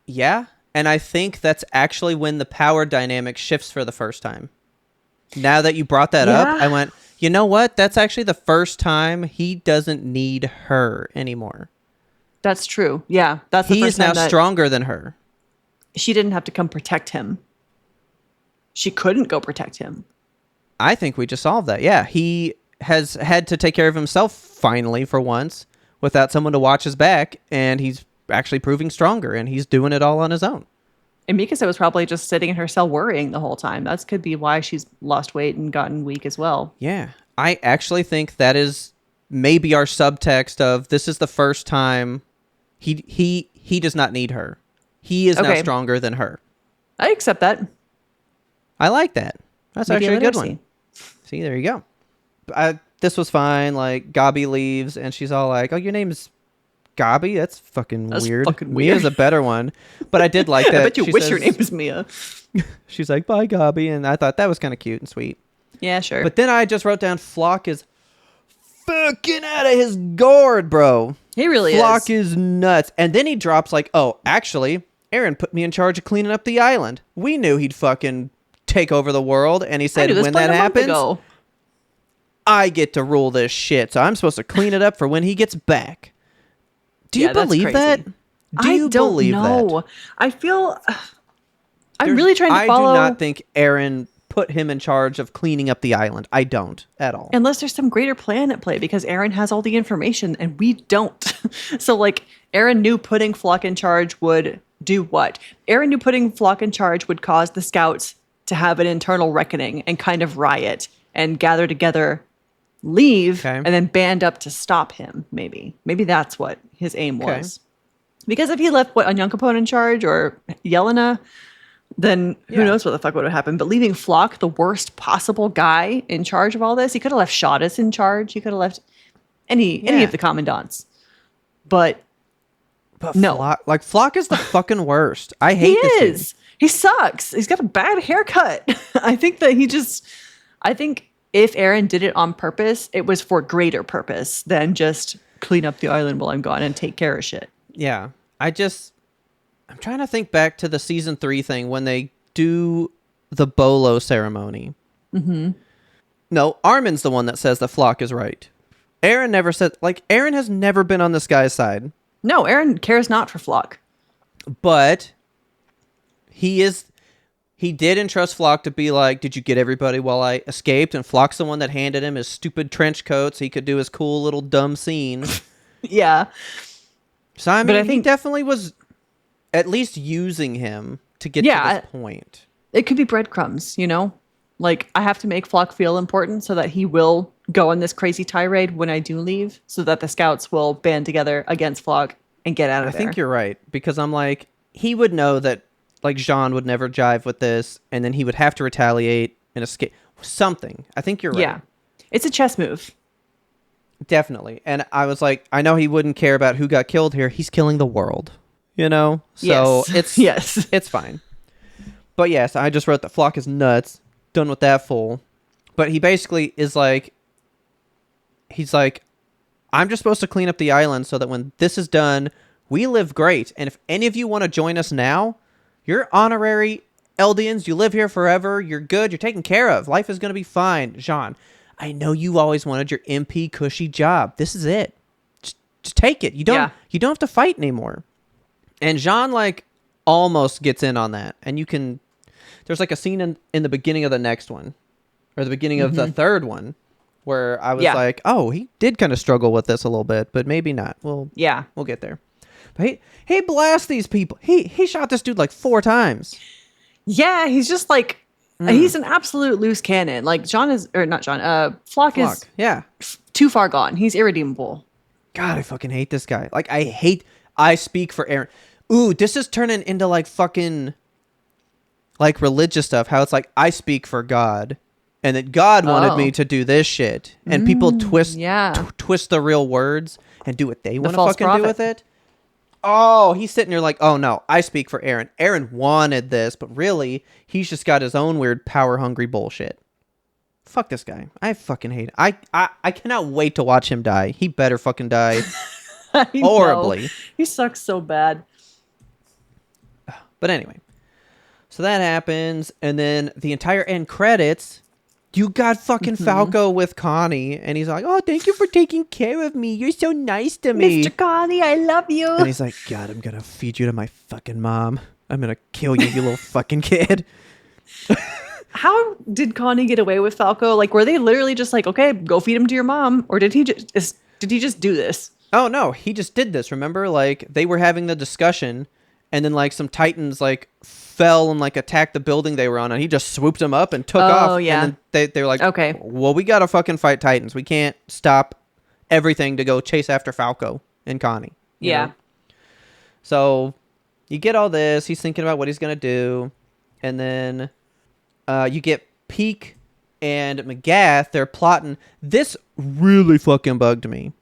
Yeah. And I think that's actually when the power dynamic shifts for the first time. Now that you brought that up, I went, you know what? That's actually the first time he doesn't need her anymore. That's true. Yeah. That's the first time. He is now stronger than her. She didn't have to come protect him. She couldn't go protect him. I think we just solved that. Yeah, he has had to take care of himself finally for once without someone to watch his back, and he's actually proving stronger, and he's doing it all on his own. And Mikasa was probably just sitting in her cell worrying the whole time. That could be why she's lost weight and gotten weak as well. Yeah, I actually think that is maybe our subtext of this is the first time he does not need her. He is now stronger than her. I accept that. I like that. That's maybe actually a good one. See, there you go. This was fine. Like, Gabi leaves, and she's all like, "Oh, your name's Gabi? That's fucking weird. Mia's a better one." But I did like that. I bet you wish your name was Mia. She's like, "Bye, Gabi," and I thought that was kind of cute and sweet. Yeah, sure. But then I just wrote down Flock is fucking out of his gourd, bro. He really is. Flock is nuts. And then he drops like, "Oh, actually, Eren put me in charge of cleaning up the island. We knew he'd fucking take over the world," and he said, when that happens, I get to rule this shit, so I'm supposed to clean it up for when he gets back. Do you believe that? I don't know. I feel I'm really trying to follow. I do not think Eren put him in charge of cleaning up the island. I don't at all. Unless there's some greater plan at play, because Eren has all the information and we don't. So like, Eren knew putting Flock in charge would do what? Eren knew putting Flock in charge would cause the scouts to have an internal reckoning and kind of riot and gather together, leave, and then band up to stop him, maybe. Maybe that's what his aim was. Because if he left, Onyankopon in charge or Yelena, then who knows what the fuck would have happened. But leaving Flock, the worst possible guy, in charge of all this, he could have left Shadis in charge. He could have left any of the commandants. But no. Flock is the fucking worst. I hate this dude. He sucks. He's got a bad haircut. I think that I think if Eren did it on purpose, it was for greater purpose than just clean up the island while I'm gone and take care of shit. Yeah. I'm trying to think back to the season 3 thing when they do the Bolo ceremony. Mm-hmm. No, Armin's the one that says that Flock is right. Eren never said, Eren has never been on this guy's side. No, Eren cares not for Flock. But he did entrust Flock to be like, did you get everybody while I escaped? And Flock's the one that handed him his stupid trench coat so he could do his cool little dumb scene. Yeah. So I think he definitely was at least using him to get to this point. It could be breadcrumbs, you know? Like, I have to make Flock feel important so that he will go on this crazy tirade when I do leave, so that the scouts will band together against Flock and get out of there. I think you're right, because I'm like, he would know that, like, Jean would never jive with this, and then he would have to retaliate and escape. something. I think you're right. Yeah. It's a chess move. Definitely. And I was like, I know he wouldn't care about who got killed here. He's killing the world, you know? So Yes. it's yes. it's fine. But yes, I just wrote the Flock is nuts. Done with that fool. But he basically is like, he's like, I'm just supposed to clean up the island so that when this is done, we live great. And if any of you want to join us now, you're honorary Eldians. You live here forever. You're good. You're taken care of. Life is going to be fine. Jean, I know you always wanted your MP cushy job. This is it. Just take it. You don't have to fight anymore. And Jean like almost gets in on that. And you can, there's like a scene in the beginning of the next one, or the beginning of the third one, where I was like, oh, he did kind of struggle with this a little bit, but maybe not. We'll get there. But he blasts these people. He shot this dude like 4 times. Yeah, he's just like, he's an absolute loose cannon. Like Flock is too far gone. He's irredeemable. God, I fucking hate this guy. Like, I speak for Aaron. Ooh, this is turning into like fucking like religious stuff. How it's like, I speak for God, and that God wanted me to do this shit. And people twist the real words and do what they want to fucking do with it. Oh, he's sitting there like, oh no, I speak for Aaron. Aaron wanted this, but really, he's just got his own weird power-hungry bullshit. Fuck this guy. I fucking hate it. I cannot wait to watch him die. He better fucking die horribly. Know. He sucks so bad. But anyway, so that happens, and then the entire end credits, you got fucking Falco with Connie, and he's like, oh, thank you for taking care of me. You're so nice to me. Mr. Connie, I love you. And he's like, God, I'm going to feed you to my fucking mom. I'm going to kill you, you little fucking kid. How did Connie get away with Falco? Like, were they literally just like, okay, go feed him to your mom? Or did he just do this? Oh, no, he just did this. Remember, like, they were having the discussion, and then, like, some Titans, like, fell and, like, attacked the building they were on, and he just swooped them up and took off. Oh, yeah. And then they were like, okay, well, we got to fucking fight Titans. We can't stop everything to go chase after Falco and Connie. You know? So you get all this. He's thinking about what he's going to do. And then you get Peak and McGath. They're plotting. This really fucking bugged me.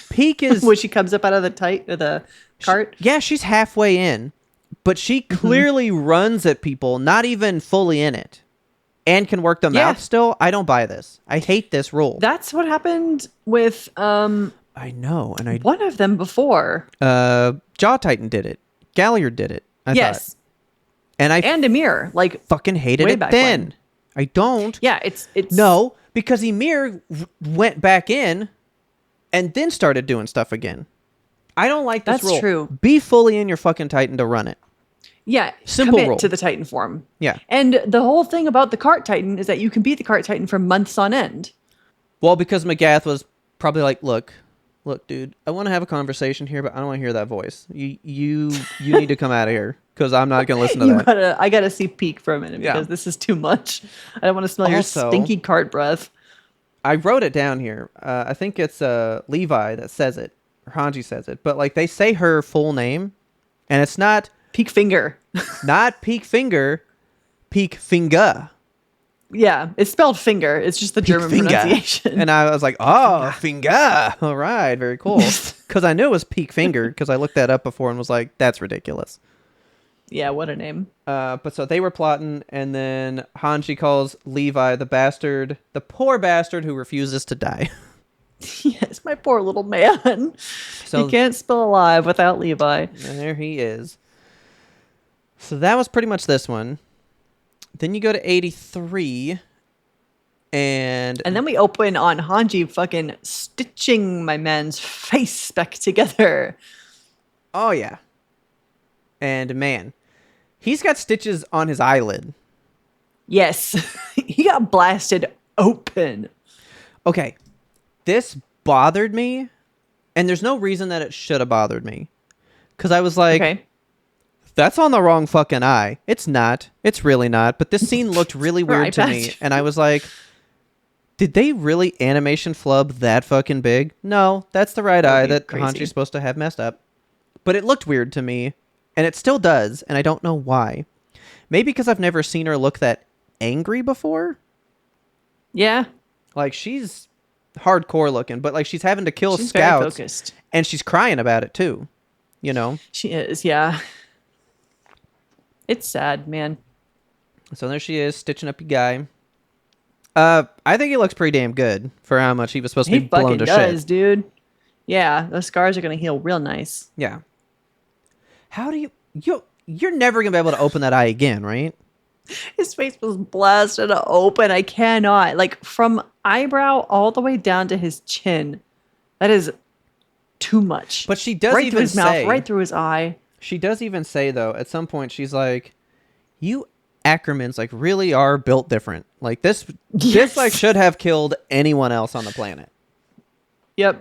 Peak is... when she comes up out of the cart? Yeah, she's halfway in. But she clearly runs at people, not even fully in it, and can work them out still. I don't buy this. I hate this rule. That's what happened with... I know. And one of them before. Jaw Titan did it. Galliard did it, I thought. And Emir. Like, fucking hated it then. When. I don't. Yeah, it's... No, because Emir went back in and then started doing stuff again. I don't like this rule. That's true. Be fully in your fucking Titan to run it. Yeah, simple commit rule to the Titan form. Yeah. And the whole thing about the Cart Titan is that you can beat the Cart Titan for months on end. Well, because McGath was probably like, look, dude, I want to have a conversation here, but I don't want to hear that voice. You need to come out of here, because I'm not going to listen to that. I gotta see Peak for a minute, because this is too much. I don't want to smell your stinky cart breath. I wrote it down here. I think it's Levi that says it, or Hanji says it, but like they say her full name, and it's not Peak Finger. Not Peak Finger, Peak Finger. Yeah, it's spelled finger. It's just the Peak German finger. Pronunciation. And I was like, oh, finger. All right, very cool. Because I knew it was Peak Finger, because I looked that up before and was like, that's ridiculous. Yeah, what a name. But so they were plotting, and then Hanji calls Levi the bastard, the poor bastard who refuses to die. Yes, my poor little man. So, he can't spell alive without Levi. And there he is. So that was pretty much this one. Then you go to 83, and then we open on Hanji fucking stitching my man's face back together. Oh, yeah. And man, he's got stitches on his eyelid. Yes. He got blasted open. Okay. This bothered me, and there's no reason that it should have bothered me. Because I was like, that's on the wrong fucking eye. It's not. It's really not. But this scene looked really weird to me, and I was like, did they really animation flub that fucking big? No, that's the right eye that Hanji's supposed to have messed up. But it looked weird to me, and it still does, and I don't know why. Maybe because I've never seen her look that angry before? Yeah. Like, she's hardcore looking, but like she's having to kill She's very scouts, focused. and she's crying about it too. You know. She is, yeah. It's sad, man. So there she is, stitching up your guy. I think he looks pretty damn good for how much he was supposed to He be blown fucking to does, shit. dude. Yeah, those scars are gonna heal real nice. Yeah. How do you're never gonna be able to open that eye again, right? His face was blasted open. I cannot. Like, from eyebrow all the way down to his chin. That is too much. But she does right even through his say, mouth, right through his eye. She does even say though, at some point she's like, "You Ackermans like really are built different. Like this like should have killed anyone else on the planet, Yep.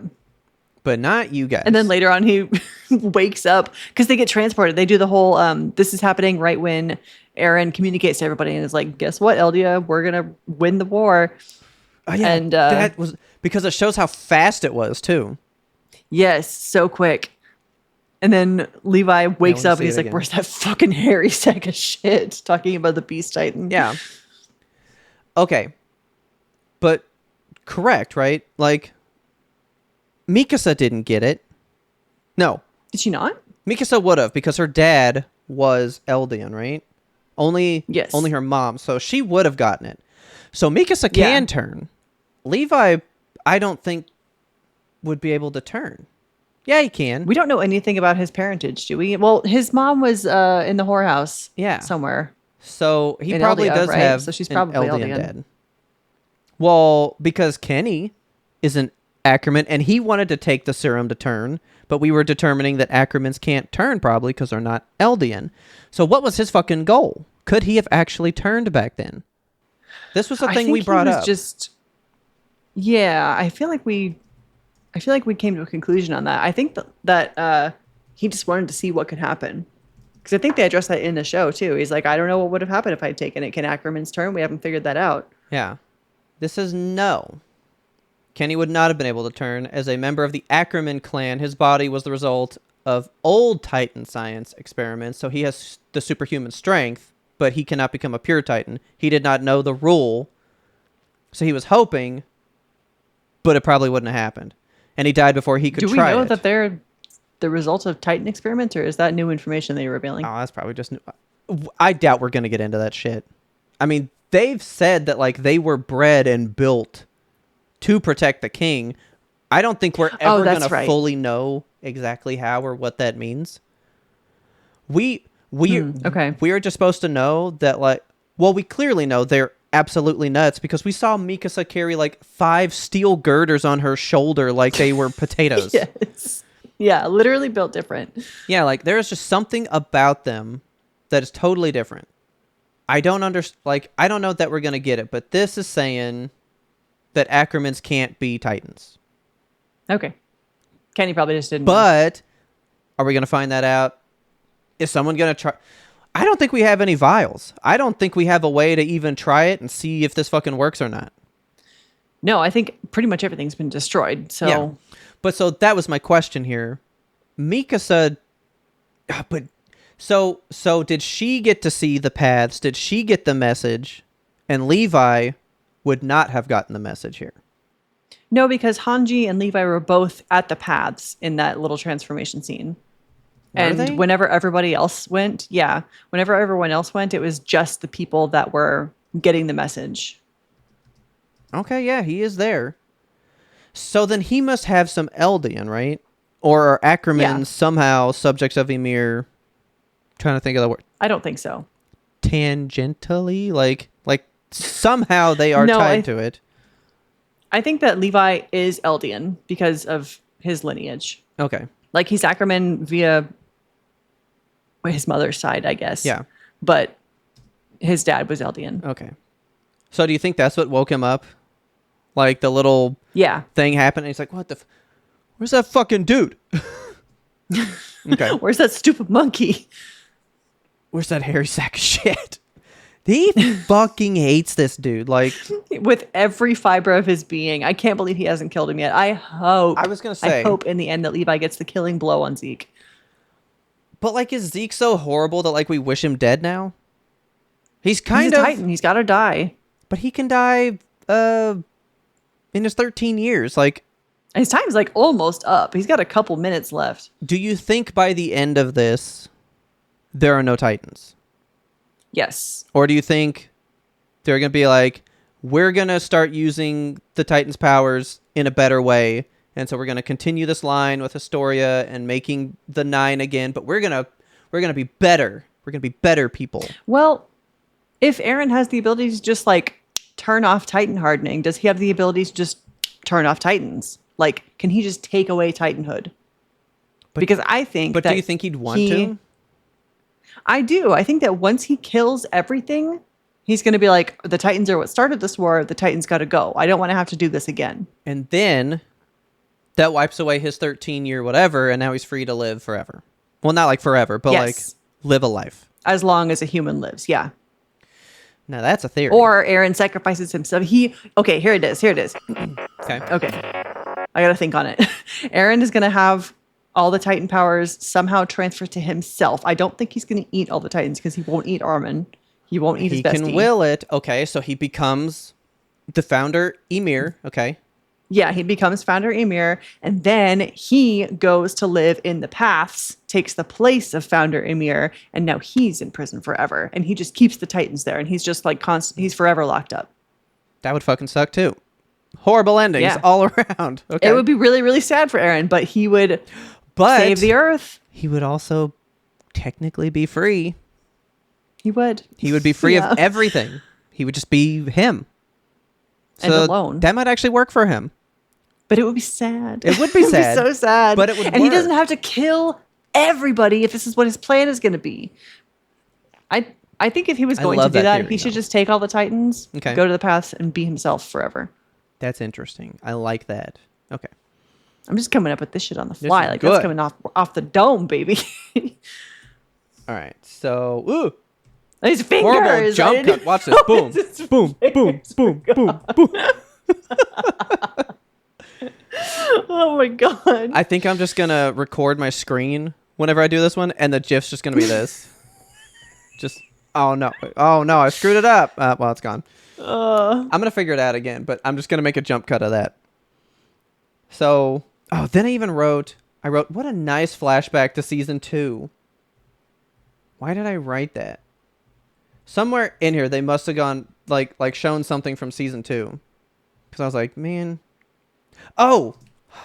but not you guys." And then later on, he wakes up because they get transported. They do the whole, this is happening right when Aaron communicates to everybody and is like, guess what, Eldia? We're going to win the war. Oh, yeah, and that was because it shows how fast it was too. Yes, so quick. And then Levi wakes me up see and he's it like, again. where's that fucking hairy sack of shit? Talking about the Beast Titan. Yeah. Okay. But correct, right? Like Mikasa didn't get it. No. Did she not? Mikasa would have because her dad was Eldian, right? Only Yes. only her mom. So she would have gotten it. So Mikasa can turn. Levi, I don't think would be able to turn. Yeah, he can. We don't know anything about his parentage, do we? Well, his mom was in the whorehouse somewhere. So he In probably Eldia, does right? have So she's an probably Eldian Eldian. dad. Well, because Kenny is an Ackerman, and he wanted to take the serum to turn, but we were determining that Ackermans can't turn probably because they're not Eldian. So what was his fucking goal? Could he have actually turned back then? This was the thing we brought up. Yeah, I feel like we came to a conclusion on that. I think that he just wanted to see what could happen. Because I think they addressed that in the show, too. He's like, I don't know what would have happened if I'd taken it. Can Ackerman's turn? We haven't figured that out. Yeah. This is no. Kenny would not have been able to turn. As a member of the Ackerman clan, his body was the result of old Titan science experiments, so he has the superhuman strength, but he cannot become a pure Titan. He did not know the rule, so he was hoping, but it probably wouldn't have happened. And he died before he could try it. Do we know that they're the result of Titan experiments, or is that new information that you're revealing? Oh, that's probably just new. I doubt we're going to get into that shit. I mean, they've said that like they were bred and built to protect the king. I don't think we're ever going to fully know exactly how or what that means. We are just supposed to know that like, well, we clearly know they're absolutely nuts because we saw Mikasa carry like 5 steel girders on her shoulder like they were potatoes. Yes. Yeah, literally built different. Yeah, like there's just something about them that is totally different. I don't know that we're going to get it, but this is saying that Ackermans can't be Titans. Okay. Kenny probably just didn't. But are we going to find that out? Is someone going to try? I don't think we have any vials. I don't think we have a way to even try it and see if this fucking works or not. No, I think pretty much everything's been destroyed. So, yeah. But so that was my question here. Mikasa, but so did she get to see the paths? Did she get the message? And Levi would not have gotten the message here. No, because Hanji and Levi were both at the paths in that little transformation scene. And whenever everybody else went, whenever everyone else went, it was just the people that were getting the message. Okay, yeah, he is there. So then he must have some Eldian, right? Or are Ackermans somehow subjects of Ymir? Trying to think of the word. I don't think so. Tangentially? Like somehow they are tied to it. I think that Levi is Eldian because of his lineage. Okay. Like he's Ackerman via his mother's side, I guess. Yeah. But his dad was Eldian. Okay. So do you think that's what woke him up? Like the little thing happened and he's like, what the where's that fucking dude? Okay. Where's that stupid monkey? Where's that hairy sack of shit? He fucking hates this dude. Like with every fiber of his being. I can't believe he hasn't killed him yet. I hope in the end that Levi gets the killing blow on Zeke. But like, is Zeke so horrible that like we wish him dead now? He's a Titan. He's got to die. But he can die in his 13 years. Like, His time's like almost up. He's got a couple minutes left. do you think by the end of this, there are no Titans? Yes. Or do you think they're going to be like, we're going to start using the Titans' powers in a better way, and so we're going to continue this line with Astoria and making the 9 again, but we're going to be better. We're going to be better people. Well, if Aaron has the ability to just like turn off Titan hardening, does he have the ability to just turn off Titans? Like, can he just take away Titanhood? Because I think But that do you think he'd want to? I do. I think that once he kills everything, he's going to be like, the Titans are what started this war. The Titans got to go. I don't want to have to do this again. And then that wipes away his 13-year whatever, and now he's free to live forever. Well, not like forever, but like live a life. As long as a human lives, yeah. Now that's a theory. Or Aaron sacrifices himself. Okay, here it is. Okay. I got to think on it. Aaron is going to have all the Titan powers somehow transferred to himself. I don't think he's going to eat all the Titans because he won't eat Armin. He won't eat his bestie. He can will it. Okay, so he becomes the founder, Ymir. Okay. Yeah, he becomes founder Ymir, and then he goes to live in the paths, takes the place of founder Ymir, and now he's in prison forever. And he just keeps the Titans there, and he's just like he's forever locked up. That would fucking suck too. Horrible endings all around. Okay. It would be really, really sad for Aaron, but he would save the Earth. He would also technically be free. He would. He would be free of everything. He would just be him. And alone. That might actually work for him. But it would be sad. It would be sad. It would be so sad. But it would work. He doesn't have to kill everybody if this is what his plan is going to be. I think if he was going to do that, he should just take all the Titans, go to the paths, and be himself forever. That's interesting. I like that. Okay. I'm just coming up with this shit on the fly. Like, that's coming off the dome, baby. All right. So, ooh. His fingers. Horrible jump cut. Watch this. Boom. Boom. Boom. Boom. Boom. Boom. Oh my God. I think I'm just going to record my screen whenever I do this one, and the GIF's just going to be this. Just, oh no. Oh no, I screwed it up. Well, it's gone. I'm going to figure it out again, but I'm just going to make a jump cut of that. So, then I wrote, what a nice flashback to season 2. Why did I write that? Somewhere in here, they must have gone, like shown something from season 2. Because I was like, man. Oh,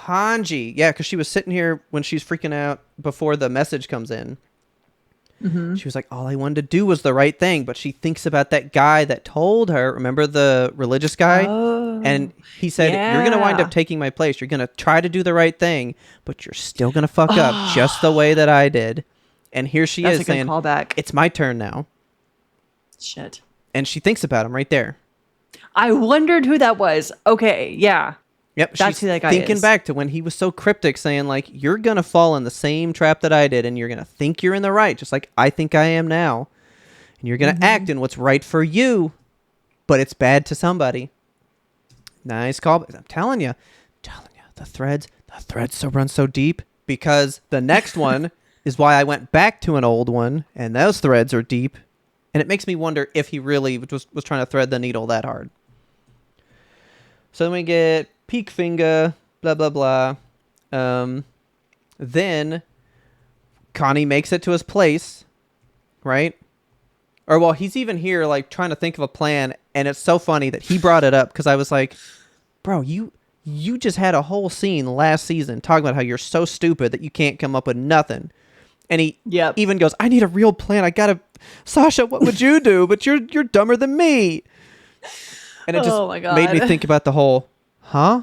Hanji. Yeah, because she was sitting here when she's freaking out before the message comes in. Mm-hmm. She was like, all I wanted to do was the right thing. But she thinks about that guy that told her, remember the religious guy? Oh, and he said, you're going to wind up taking my place. You're going to try to do the right thing, but you're still going to fuck up just the way that I did. And here she is saying, it's my turn now. Shit. And she thinks about him right there. I wondered who that was. Okay, yeah. Yep, that's who that guy thinking is. Back to when he was so cryptic, saying like, you're going to fall in the same trap that I did, and you're going to think you're in the right, just like I think I am now. And you're going to act in what's right for you, but it's bad to somebody. Nice call. I'm telling you, the threads so run so deep, because the next one is why I went back to an old one, and those threads are deep. And it makes me wonder if he really was trying to thread the needle that hard. So then we get peak finger, blah, blah, blah. Then Connie makes it to his place, right? Or, well, he's even here, like, trying to think of a plan. And it's so funny that he brought it up, because I was like, bro, you just had a whole scene last season talking about how you're so stupid that you can't come up with nothing. And he even goes, I need a real plan. I gotta, Sasha, what would you do? But you're dumber than me. And it just made me think about the whole, huh?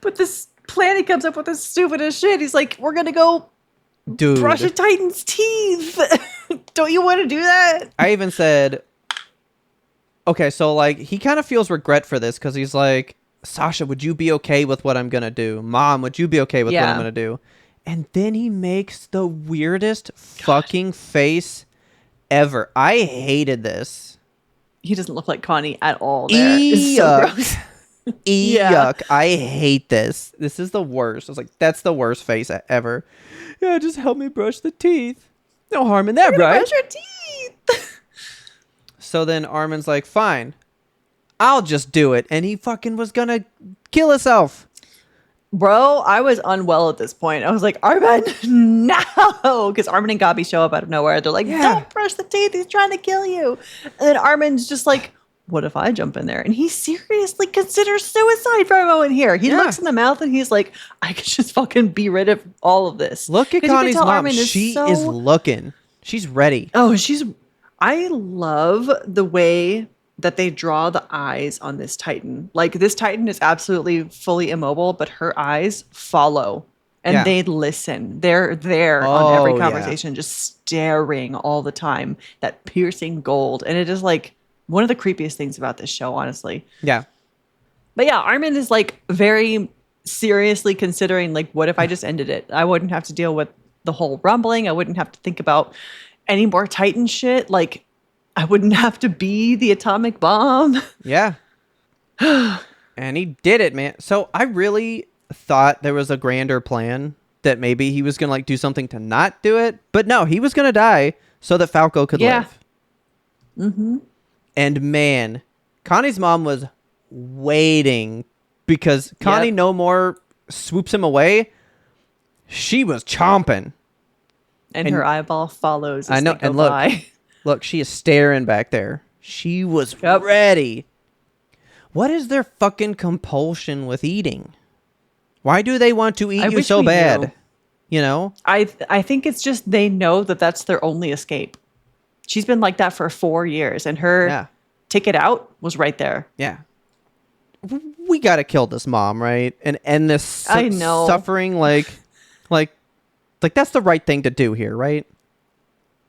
But this plan he comes up with is stupid as shit. He's like, we're gonna go brush a Titan's teeth. Don't you want to do that? I even said, okay, so like he kind of feels regret for this, because he's like, Sasha, would you be okay with what I'm going to do? Mom, would you be okay with what I'm going to do? And then he makes the weirdest fucking face ever. I hated this. He doesn't look like Connie at all there. It's so gross. Yuck. I hate this. This is the worst. I was like, that's the worst face ever. Yeah, just help me brush the teeth. No harm in that, right? Brush your teeth. So then Armin's like, fine, I'll just do it. And he fucking was gonna kill himself. Bro, I was unwell at this point. I was like, Armin, no! Because Armin and Gabi show up out of nowhere. They're like, don't brush the teeth. He's trying to kill you. And then Armin's just like, what if I jump in there? And he seriously considers suicide for a moment here. He looks in the mouth and he's like, I could just fucking be rid of all of this. Look at Connie's mom. She is looking. She's ready. Oh, I love the way that they draw the eyes on this Titan. Like, this Titan is absolutely fully immobile, but her eyes follow and they listen. They're there on every conversation, just staring all the time. That piercing gold. And it is like one of the creepiest things about this show, honestly. Yeah. But yeah, Armin is like very seriously considering, like, what if I just ended it? I wouldn't have to deal with the whole rumbling. I wouldn't have to think about any more Titan shit. Like, I wouldn't have to be the atomic bomb. Yeah. And he did it, man. So I really thought there was a grander plan that maybe he was going to like do something to not do it. But no, he was going to die so that Falco could live. Mm-hmm. And man, Connie's mom was waiting because Connie no more swoops him away. She was chomping. And her eyeball follows. I know. And look, she is staring back there. She was ready. What is their fucking compulsion with eating? Why do they want to eat you so bad? Knew. You know? I think it's just they know that that's their only escape. She's been like that for 4 years, and her ticket out was right there. Yeah. We got to kill this mom, right? And end this suffering like that's the right thing to do here, right?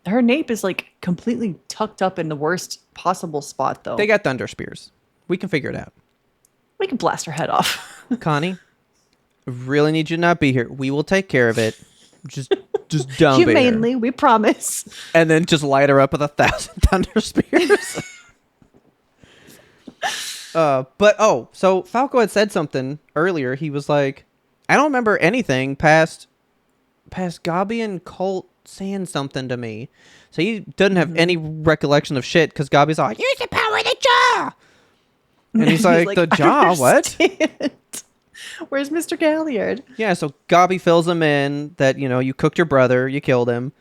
Her nape is like completely tucked up in the worst possible spot, though. They got thunder spears. We can figure it out. We can blast her head off. Connie, really need you to not be here. We will take care of it. Just don't be here. Humanely, we promise. And then just light her up with 1,000 thunder spears. So Falco had said something earlier. He was like, I don't remember anything past Gabi and Colt saying something to me. So he doesn't have any recollection of shit because Gabi's like, use the power of the jaw. And he's like, the jaw? What? Where's Mr. Galliard? Yeah, so Gabi fills him in that, you know, you cooked your brother, you killed him,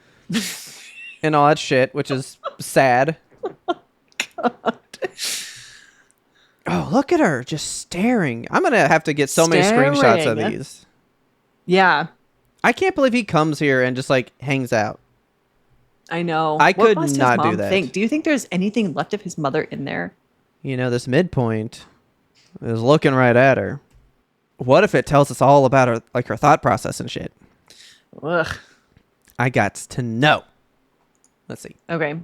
and all that shit, which is sad. God. Oh, look at her just staring. I'm going to have to get so many screenshots of these. Yeah. I can't believe he comes here and just like hangs out. I know. I could not do that. Do you think there's anything left of his mother in there? You know, this midpoint is looking right at her. What if it tells us all about her, like her thought process and shit? Ugh. I got to know. Let's see. Okay.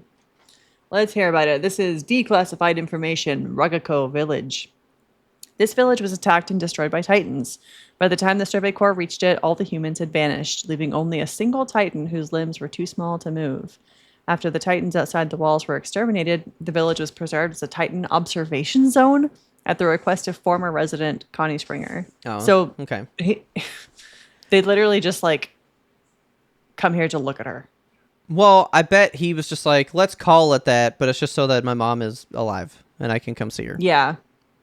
Let's hear about it. This is declassified information, Rugako Village. This village was attacked and destroyed by Titans. By the time the Survey Corps reached it, all the humans had vanished, leaving only a single Titan whose limbs were too small to move. After the Titans outside the walls were exterminated, the village was preserved as a Titan observation zone at the request of former resident Connie Springer. Oh, so okay. They literally just like come here to look at her. Well, I bet he was just like, let's call it that, but it's just so that my mom is alive and I can come see her. Yeah.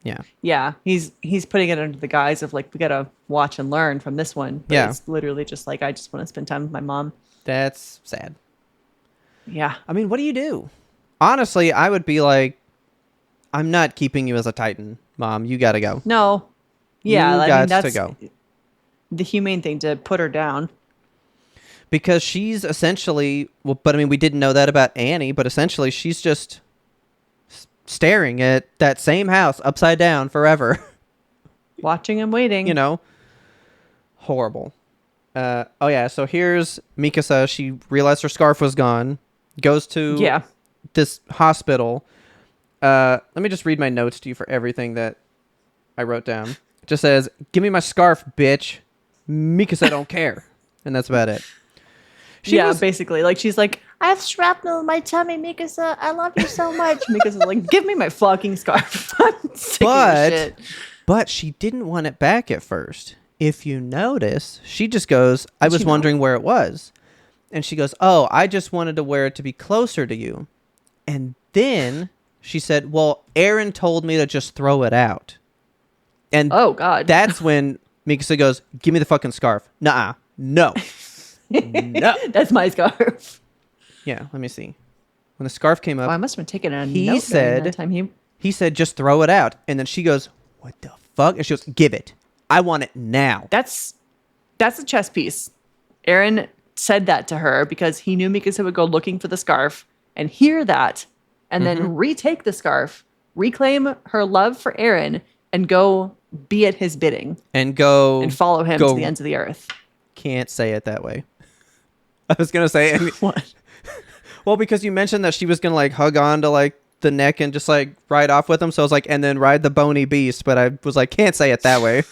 Yeah. Yeah. He's putting it under the guise of like, we got to watch and learn from this one. But it's literally just like, I just want to spend time with my mom. That's sad. Yeah. I mean, what do you do? Honestly, I would be like, I'm not keeping you as a Titan, Mom. You got to go. No. Yeah. I mean, that's to go. The humane thing to put her down. Because she's essentially, well, but I mean, we didn't know that about Annie, but essentially she's just staring at that same house upside down forever. Watching and waiting. You know? Horrible. Oh, yeah. So here's Mikasa. She realized her scarf was gone. Goes to this hospital. Let me just read my notes to you for everything that I wrote down. It just says, give me my scarf, bitch. Mikasa don't care. And that's about it. Basically. Like, she's like, I have shrapnel in my tummy, Mikasa. I love you so much. Mikasa's like, give me my fucking scarf. I'm sick of this shit. But she didn't want it back at first. If you notice, she just goes, I was wondering where it was. And she goes, oh, I just wanted to wear it to be closer to you. And then she said, well, Aaron told me to just throw it out. And oh, God. that's when Mikasa goes, give me the fucking scarf. Nuh-uh. No. No. That's my scarf. Yeah, let me see. When the scarf came up, I must have been taking a he note said, during that time. he said, just throw it out. And then she goes, what the fuck? And she goes, give it. I want it now. That's a chess piece. Aaron said that to her because he knew Mikasa would go looking for the scarf and hear that and then retake the scarf, reclaim her love for Aaron, and go be at his bidding. And go... And follow him to the ends of the earth. Can't say it that way. I was going to say... What? Well, because you mentioned that she was going to, like, hug on to, like, the neck and just, like, ride off with him. So I was like, and then ride the Boney beast. But I was like, can't say it that way.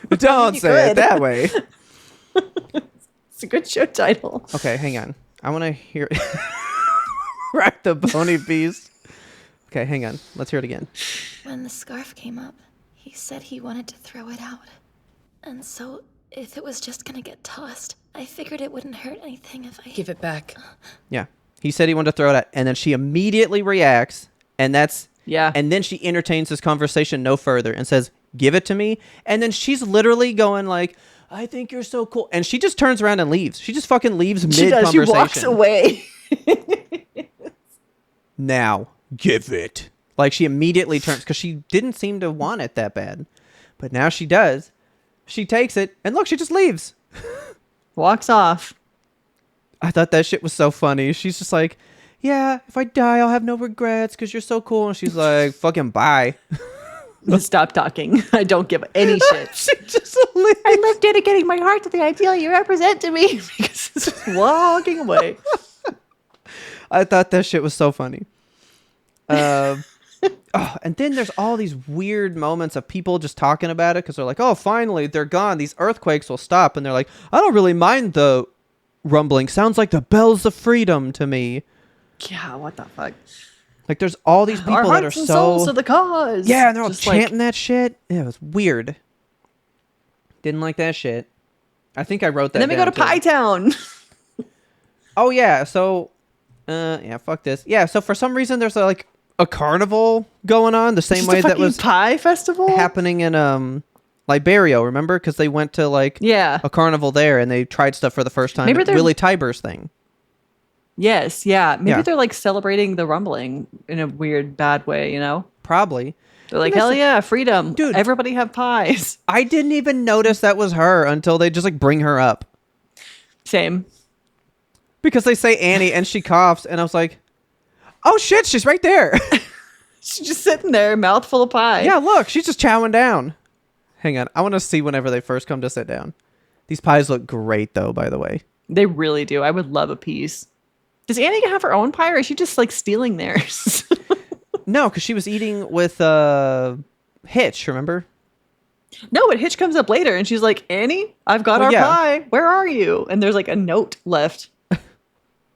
Don't say it that way. It's a good show title. Okay, hang on. I want to hear... Ride the Boney beast. Okay, hang on. Let's hear it again. When the scarf came up, he said he wanted to throw it out. And so, if it was just gonna get tossed, I figured it wouldn't hurt anything if I... Give it back. Yeah. He said he wanted to throw it out, and then she immediately reacts, and that's... Yeah. And then she entertains this conversation no further and says, give it to me. And then she's literally going like, I think you're so cool. And she just turns around and leaves. She just fucking leaves mid-conversation. She walks away. Now, give it. Like, she immediately turns, because she didn't seem to want it that bad. But now she does. She takes it, and look, she just leaves. Walks off. I thought that shit was so funny. She's just like, yeah, if I die, I'll have no regrets because you're so cool. And she's like, fucking bye. Stop talking. I don't give any shit. She just leaves. I live dedicating my heart to the ideal you represent to me. Because it's just walking away. I thought that shit was so funny. And then there's all these weird moments of people just talking about it because they're like, oh, finally, they're gone. These earthquakes will stop. And they're like, I don't really mind the rumbling. Sounds like the bells of freedom to me. Yeah, what the fuck? Like, there's all these people Our that are hearts and so... souls to the cause. Yeah, and they're all Just chanting that shit. Yeah, it was weird. Didn't like that shit. I think I wrote that And then we go to down, Pie too. Town. Oh, yeah, so... yeah, fuck this. Yeah, so for some reason, there's, like, a carnival going on the same Just way a that fucking was pie festival happening in Liberio, remember? Because they went to, like, Yeah. a carnival there, and they tried stuff for the first time. Maybe at they're- Willie Tiber's thing. Yes, yeah. Maybe Yeah. they're like celebrating the rumbling in a weird, bad way, you know? Probably. They're like, And hell that's- yeah, freedom. Dude. Everybody have pies. I didn't even notice that was her until they just, like, bring her up. Same. Because they say Annie, and she coughs, and I was like, oh, shit, she's right there. She's just sitting there, mouth full of pie. Yeah, look, she's just chowing down. Hang on. I want to see whenever they first come to sit down. These pies look great, though, by the way. They really do. I would love a piece. Does Annie have her own pie, or is she just like stealing theirs? No, because she was eating with Hitch, remember? No, but Hitch comes up later and she's like, Annie, I've got Well, our yeah. pie. Where are you? And there's like a note left.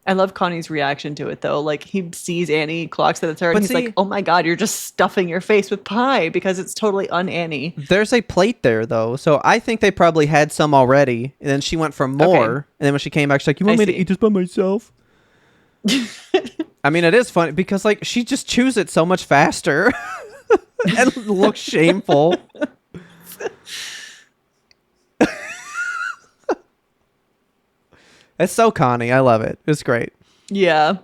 I love Connie's reaction to it, though. Like, he sees Annie, clocks that it's her, and But he's see- like, oh my God, you're just stuffing your face with pie because it's totally un-Annie. There's a plate there, though, so I think they probably had some already, and then she went for more, Okay. and then when she came back, she's like, you want I me to see. eat this by myself? I mean, it is funny, because, like, she just chews it so much faster, and looks shameful. It's so Connie. I love it. It's great. Yeah.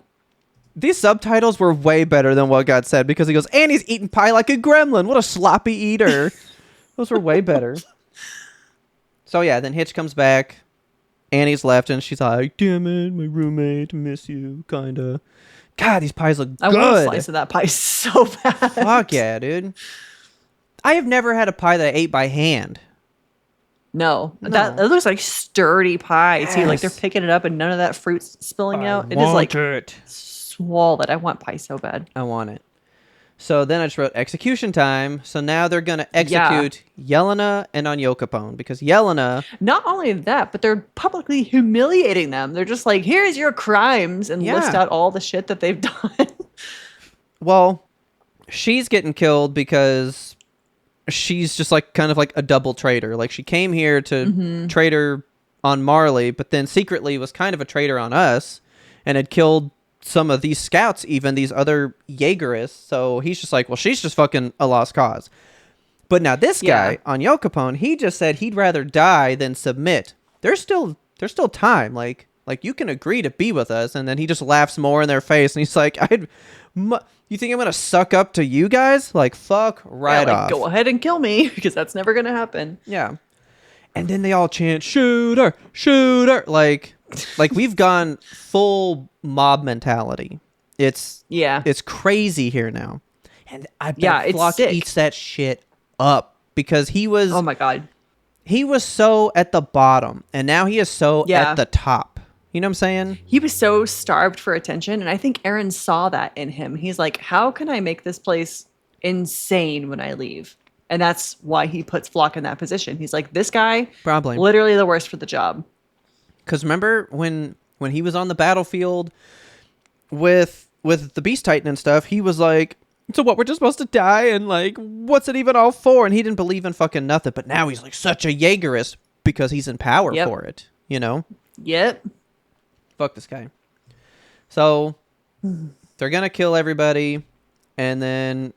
These subtitles were way better than what got said because he goes, Annie's eating pie like a gremlin. What a sloppy eater. Those were way better. So yeah, then Hitch comes back. Annie's left and she's like, damn it, my roommate, miss you, kinda. God, these pies look I want a good. slice of that pie so bad. Fuck yeah, dude. I have never had a pie that I ate by hand. No, No. that looks like sturdy pie too. Like they're Yes. picking it up and none of that fruit's spilling out. It is like it. swallowed. I want pie so bad. I want it. So then I just wrote execution time. So now they're going to execute Yelena and Onyokapone because Yelena... Not only that, but they're publicly humiliating them. They're just like, here's your crimes, and list Yeah. out all the shit that they've done. Well, she's getting killed because she's just like kind of like a double traitor. Like she came here to traitor on Marley, but then secretly was kind of a traitor on us and had killed some of these scouts, even these other Jaegerists. So he's just like, well, she's just fucking a lost cause. But now this guy on Yo Capone, he just said he'd rather die than submit. There's still time. Like you can agree to be with us. And then he just laughs more in their face. And he's like, you think I'm going to suck up to you guys? Like, fuck right off. Go ahead and kill me, because that's never going to happen. Yeah. And then they all chant, shoot her, shoot her. Like we've gone full mob mentality. It's crazy here now. And I bet Flock eats that shit up, because he was, oh my God, he was so at the bottom, and now he is so at the top. You know what I'm saying? He was so starved for attention, and I think Aaron saw that in him. He's like, how can I make this place insane when I leave? And that's why he puts Flock in that position. He's like, this guy, probably literally the worst for the job. Because remember when he was on the battlefield with the Beast Titan and stuff, he was like, so what, we're just supposed to die? And like, what's it even all for? And he didn't believe in fucking nothing. But now he's like such a Jaegerist because he's in power for it, you know? Yep. Fuck this guy. So they're going to kill everybody. And then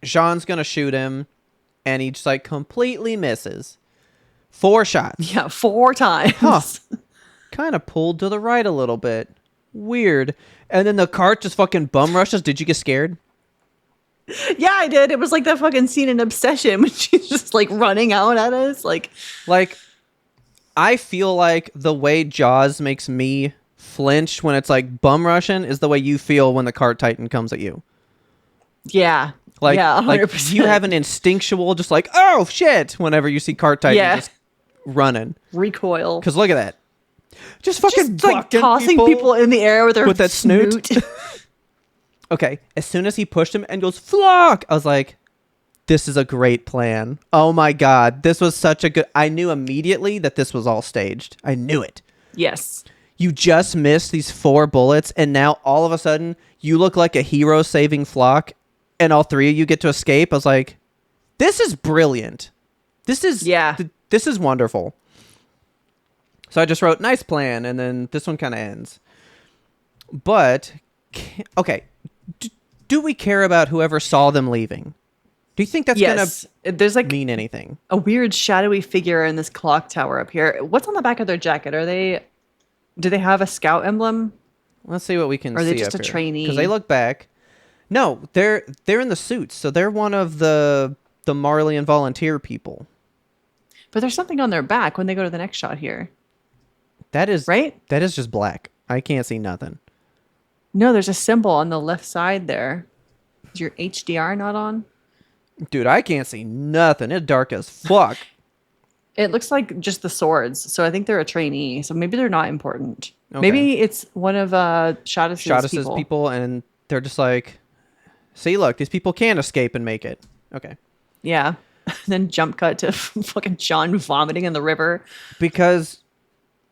Jean's going to shoot him. And he just like completely misses. 4 shots. Yeah, 4 times. Huh. Kind of pulled to the right a little bit. Weird. And then the cart just fucking bum rushes. Did you get scared? Yeah, I did. It was like that fucking scene in Obsession when she's just like running out at us. Like, I feel like the way Jaws makes me flinch when it's like bum rushing is the way you feel when the cart titan comes at you. Yeah. Like, yeah, 100%. Like you have an instinctual just like, oh shit, whenever you see cart titan just running. Recoil. Because look at that. Just fucking like tossing people in the air with that snoot. Okay, as soon as he pushed him and goes, Flock! I was like, this is a great plan. Oh my God, this was such a good... I knew immediately that this was all staged. I knew it. Yes. You just missed these 4 bullets, and now all of a sudden, you look like a hero saving Flock, and all 3 of you get to escape. I was like, this is brilliant. This is... this is wonderful. So I just wrote, nice plan, and then this one kind of ends. But, okay... Do we care about whoever saw them leaving? Do you think that's there's like mean anything? A weird shadowy figure in this clock tower up here. What's on the back of their jacket? Do they have a scout emblem? Let's see what we can see. Or are they just up a here. trainee? Because they look back. No, they're in the suits, so they're one of the Marleyan volunteer people. But there's something on their back when they go to the next shot here. That is right. That is just black. I can't see nothing. No, there's a symbol on the left side there. Is your HDR not on? Dude, I can't see nothing. It's dark as fuck. It looks like just the swords. So I think they're a trainee. So maybe they're not important. Okay. Maybe it's one of Shadis's people, and they're just like, see, look, these people can escape and make it. Okay. Yeah. Then jump cut to fucking John vomiting in the river. Because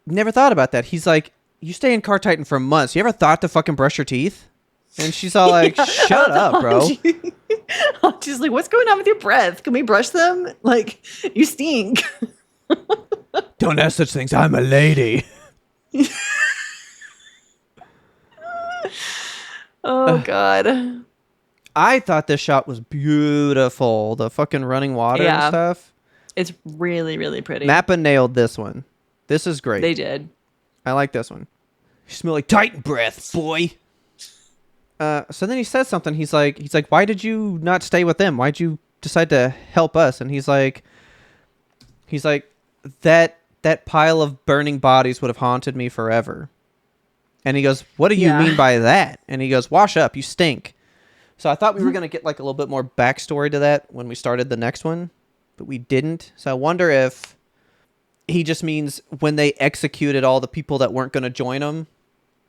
never thought about that. He's like, you stay in Car Titan for months. You ever thought to fucking brush your teeth? And she's all like, shut up, bro. She's like, what's going on with your breath? Can we brush them? Like, you stink. Don't ask such things. I'm a lady. Oh, God. I thought this shot was beautiful. The fucking running water and stuff. It's really, really pretty. Mappa nailed this one. This is great. They did. I like this one. You smell like Titan breath, boy. So then he says something. He's like, why did you not stay with them? Why'd you decide to help us? And he's like, that pile of burning bodies would have haunted me forever. And he goes, what do you mean by that? And he goes, wash up, you stink. So I thought we were going to get like a little bit more backstory to that when we started the next one, but we didn't. So I wonder if he just means when they executed all the people that weren't going to join him,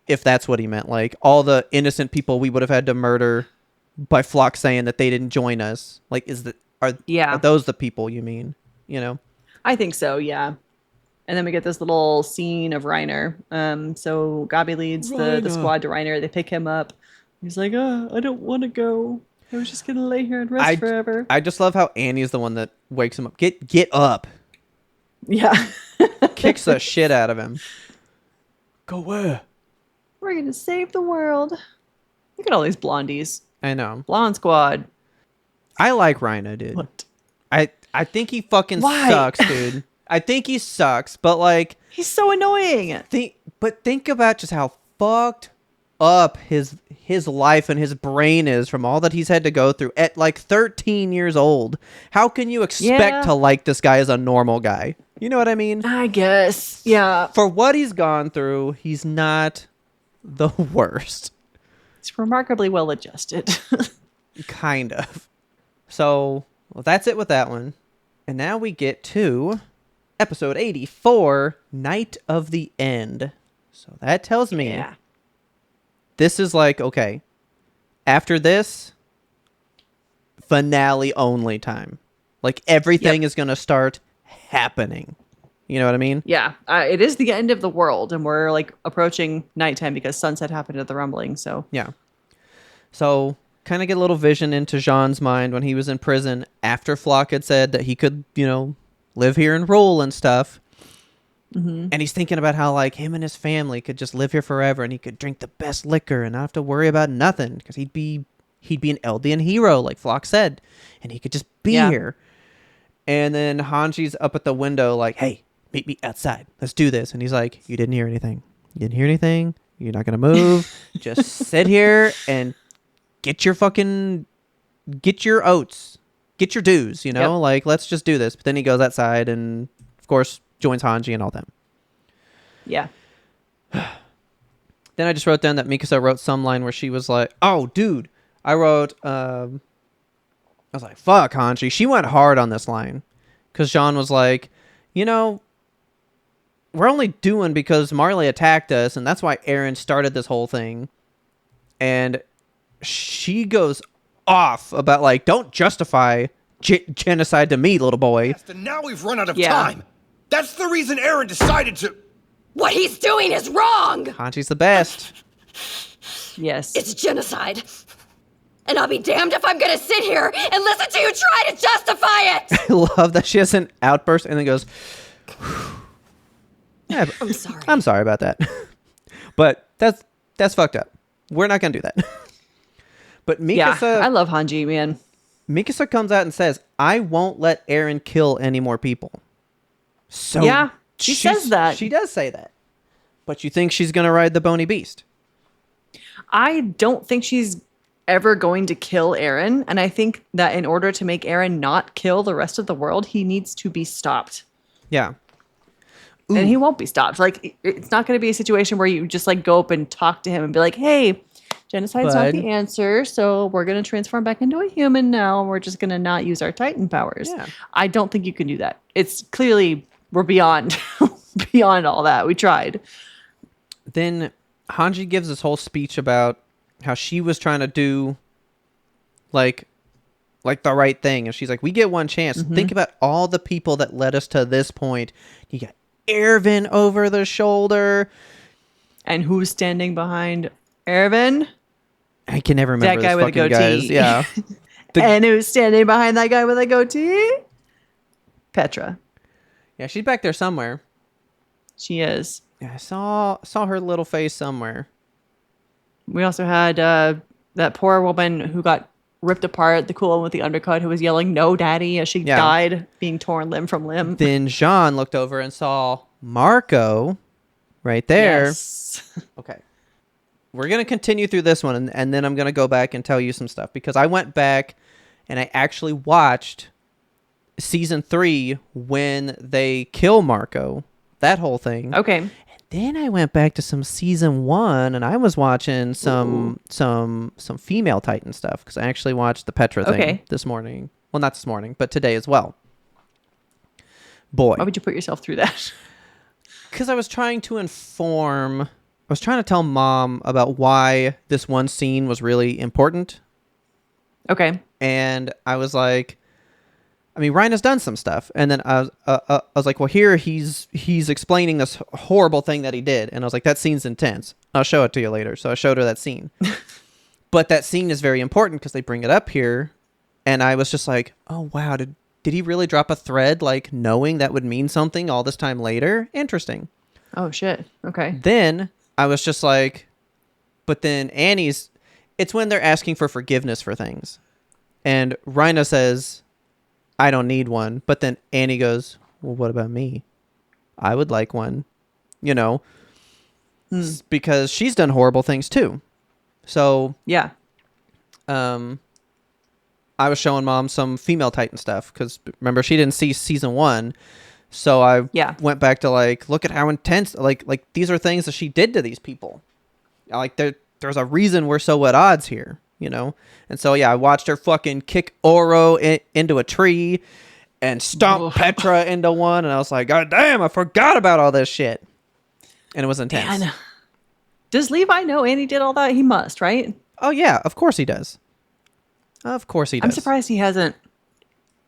if that's what he meant. Like all the innocent people we would have had to murder by Flock saying that they didn't join us. Like, are those the people you mean? You know? I think so, yeah. And then we get this little scene of Reiner. So Gabi leads the squad to Reiner. They pick him up. He's like, I don't want to go. I was just going to lay here and rest forever. I just love how Annie is the one that wakes him up. Get up. Yeah. Kicks the shit out of him. Go where? We're gonna save the world. Look at all these blondies. I know. Blonde squad. I like Rhino, dude. What? I think he fucking Why? sucks, dude. I think he sucks, but like He's so annoying. think about just how fucked up his life and his brain is from all that he's had to go through at like 13 years old. How can you expect to like this guy as a normal guy? You know what I mean? I guess. Yeah. For what he's gone through, he's not the worst. It's remarkably well adjusted. Kind of. So, well, that's it with that one. And now we get to episode 84, Night of the End. So that tells me Yeah. this is like, okay, after this, finale only time. Like everything is going to start happening. You know what I mean? Yeah. It is the end of the world, and we're like approaching nighttime because sunset happened at the rumbling. So Yeah. So kind of get a little vision into Jean's mind when he was in prison after Flock had said that he could, live here and rule and stuff. Mm-hmm. And he's thinking about how like him and his family could just live here forever and he could drink the best liquor and not have to worry about nothing because he'd be an Eldian hero like Flock said, and he could just be here. And then Hanji's up at the window like, hey, meet me outside. Let's do this. And he's like, you didn't hear anything. You didn't hear anything. You're not going to move. Just sit here and get your oats, get your dues, like, let's just do this. But then he goes outside and of course joins Hanji and all them. yeah. Then I just wrote down that Mikasa wrote some line where she was like, oh dude, I wrote, I was like, fuck Hanji. She went hard on this line because Jean was like, we're only doing because Marley attacked us and that's why Eren started this whole thing. And she goes off about like, don't justify genocide to me, little boy. Yes, and now we've run out of time. That's the reason Eren decided to... What he's doing is wrong! Hanji's the best. Yes. It's genocide. And I'll be damned if I'm gonna sit here and listen to you try to justify it! I love that she has an outburst and then goes, yeah, I'm sorry. I'm sorry about that. But that's fucked up. We're not gonna do that. But Mikasa, I love Hanji, man. Mikasa comes out and says, I won't let Eren kill any more people. So Yeah, she says that. She does say that. But you think she's gonna ride the Boney Beast? I don't think she's ever going to kill Eren, and I think that in order to make Eren not kill the rest of the world, he needs to be stopped. Yeah. And he won't be stopped. Like, it's not going to be a situation where you just like go up and talk to him and be like, hey, genocide's not the answer, so we're going to transform back into a human now, and we're just going to not use our Titan powers. Yeah. I don't think you can do that. It's clearly, we're beyond beyond all that. We tried. Then Hanji gives this whole speech about how she was trying to do like the right thing. And she's like, we get one chance. Mm-hmm. Think about all the people that led us to this point. You got Erwin over the shoulder. And who's standing behind Erwin? I can never remember That guy this with a fucking goatee. guys. Yeah. And who's standing behind that guy with a goatee? Petra. Yeah, she's back there somewhere. She is. Yeah, I saw her little face somewhere. We also had that poor woman who got ripped apart, the cool one with the undercut who was yelling, no, daddy, as she died, being torn limb from limb. Then Jean looked over and saw Marco right there. Yes. Okay. We're going to continue through this one, and then I'm going to go back and tell you some stuff, because I went back and I actually watched season 3 when they kill Marco, that whole thing. Okay. Then I went back to some season 1 and I was watching some female Titan stuff, because I actually watched the Petra thing this morning. Well, not this morning, but today as well. Boy. Why would you put yourself through that? Because I was trying to tell Mom about why this one scene was really important. Okay. And I was like, I mean, Ryan has done some stuff. And then I was like, well, here he's explaining this horrible thing that he did. And I was like, that scene's intense. I'll show it to you later. So I showed her that scene. But that scene is very important because they bring it up here. And I was just like, oh, wow. Did he really drop a thread, like knowing that would mean something all this time later? Interesting. Oh, shit. Okay. Then I was just like, But then it's when they're asking for forgiveness for things. And Rhina says, I don't need one. But then Annie goes, well, what about me? I would like one, because she's done horrible things too. So Yeah. I was showing Mom some female Titan stuff because remember she didn't see season 1, so I went back to look at how intense like these are things that she did to these people. Like there's a reason we're so at odds here, And so I watched her fucking kick Oro into a tree and stomp Petra into one, and I was like, God damn, I forgot about all this shit, and it was intense. Man. Does Levi know Annie did all that? He must, right? Oh yeah, of course he does. Of course he does. I'm surprised he hasn't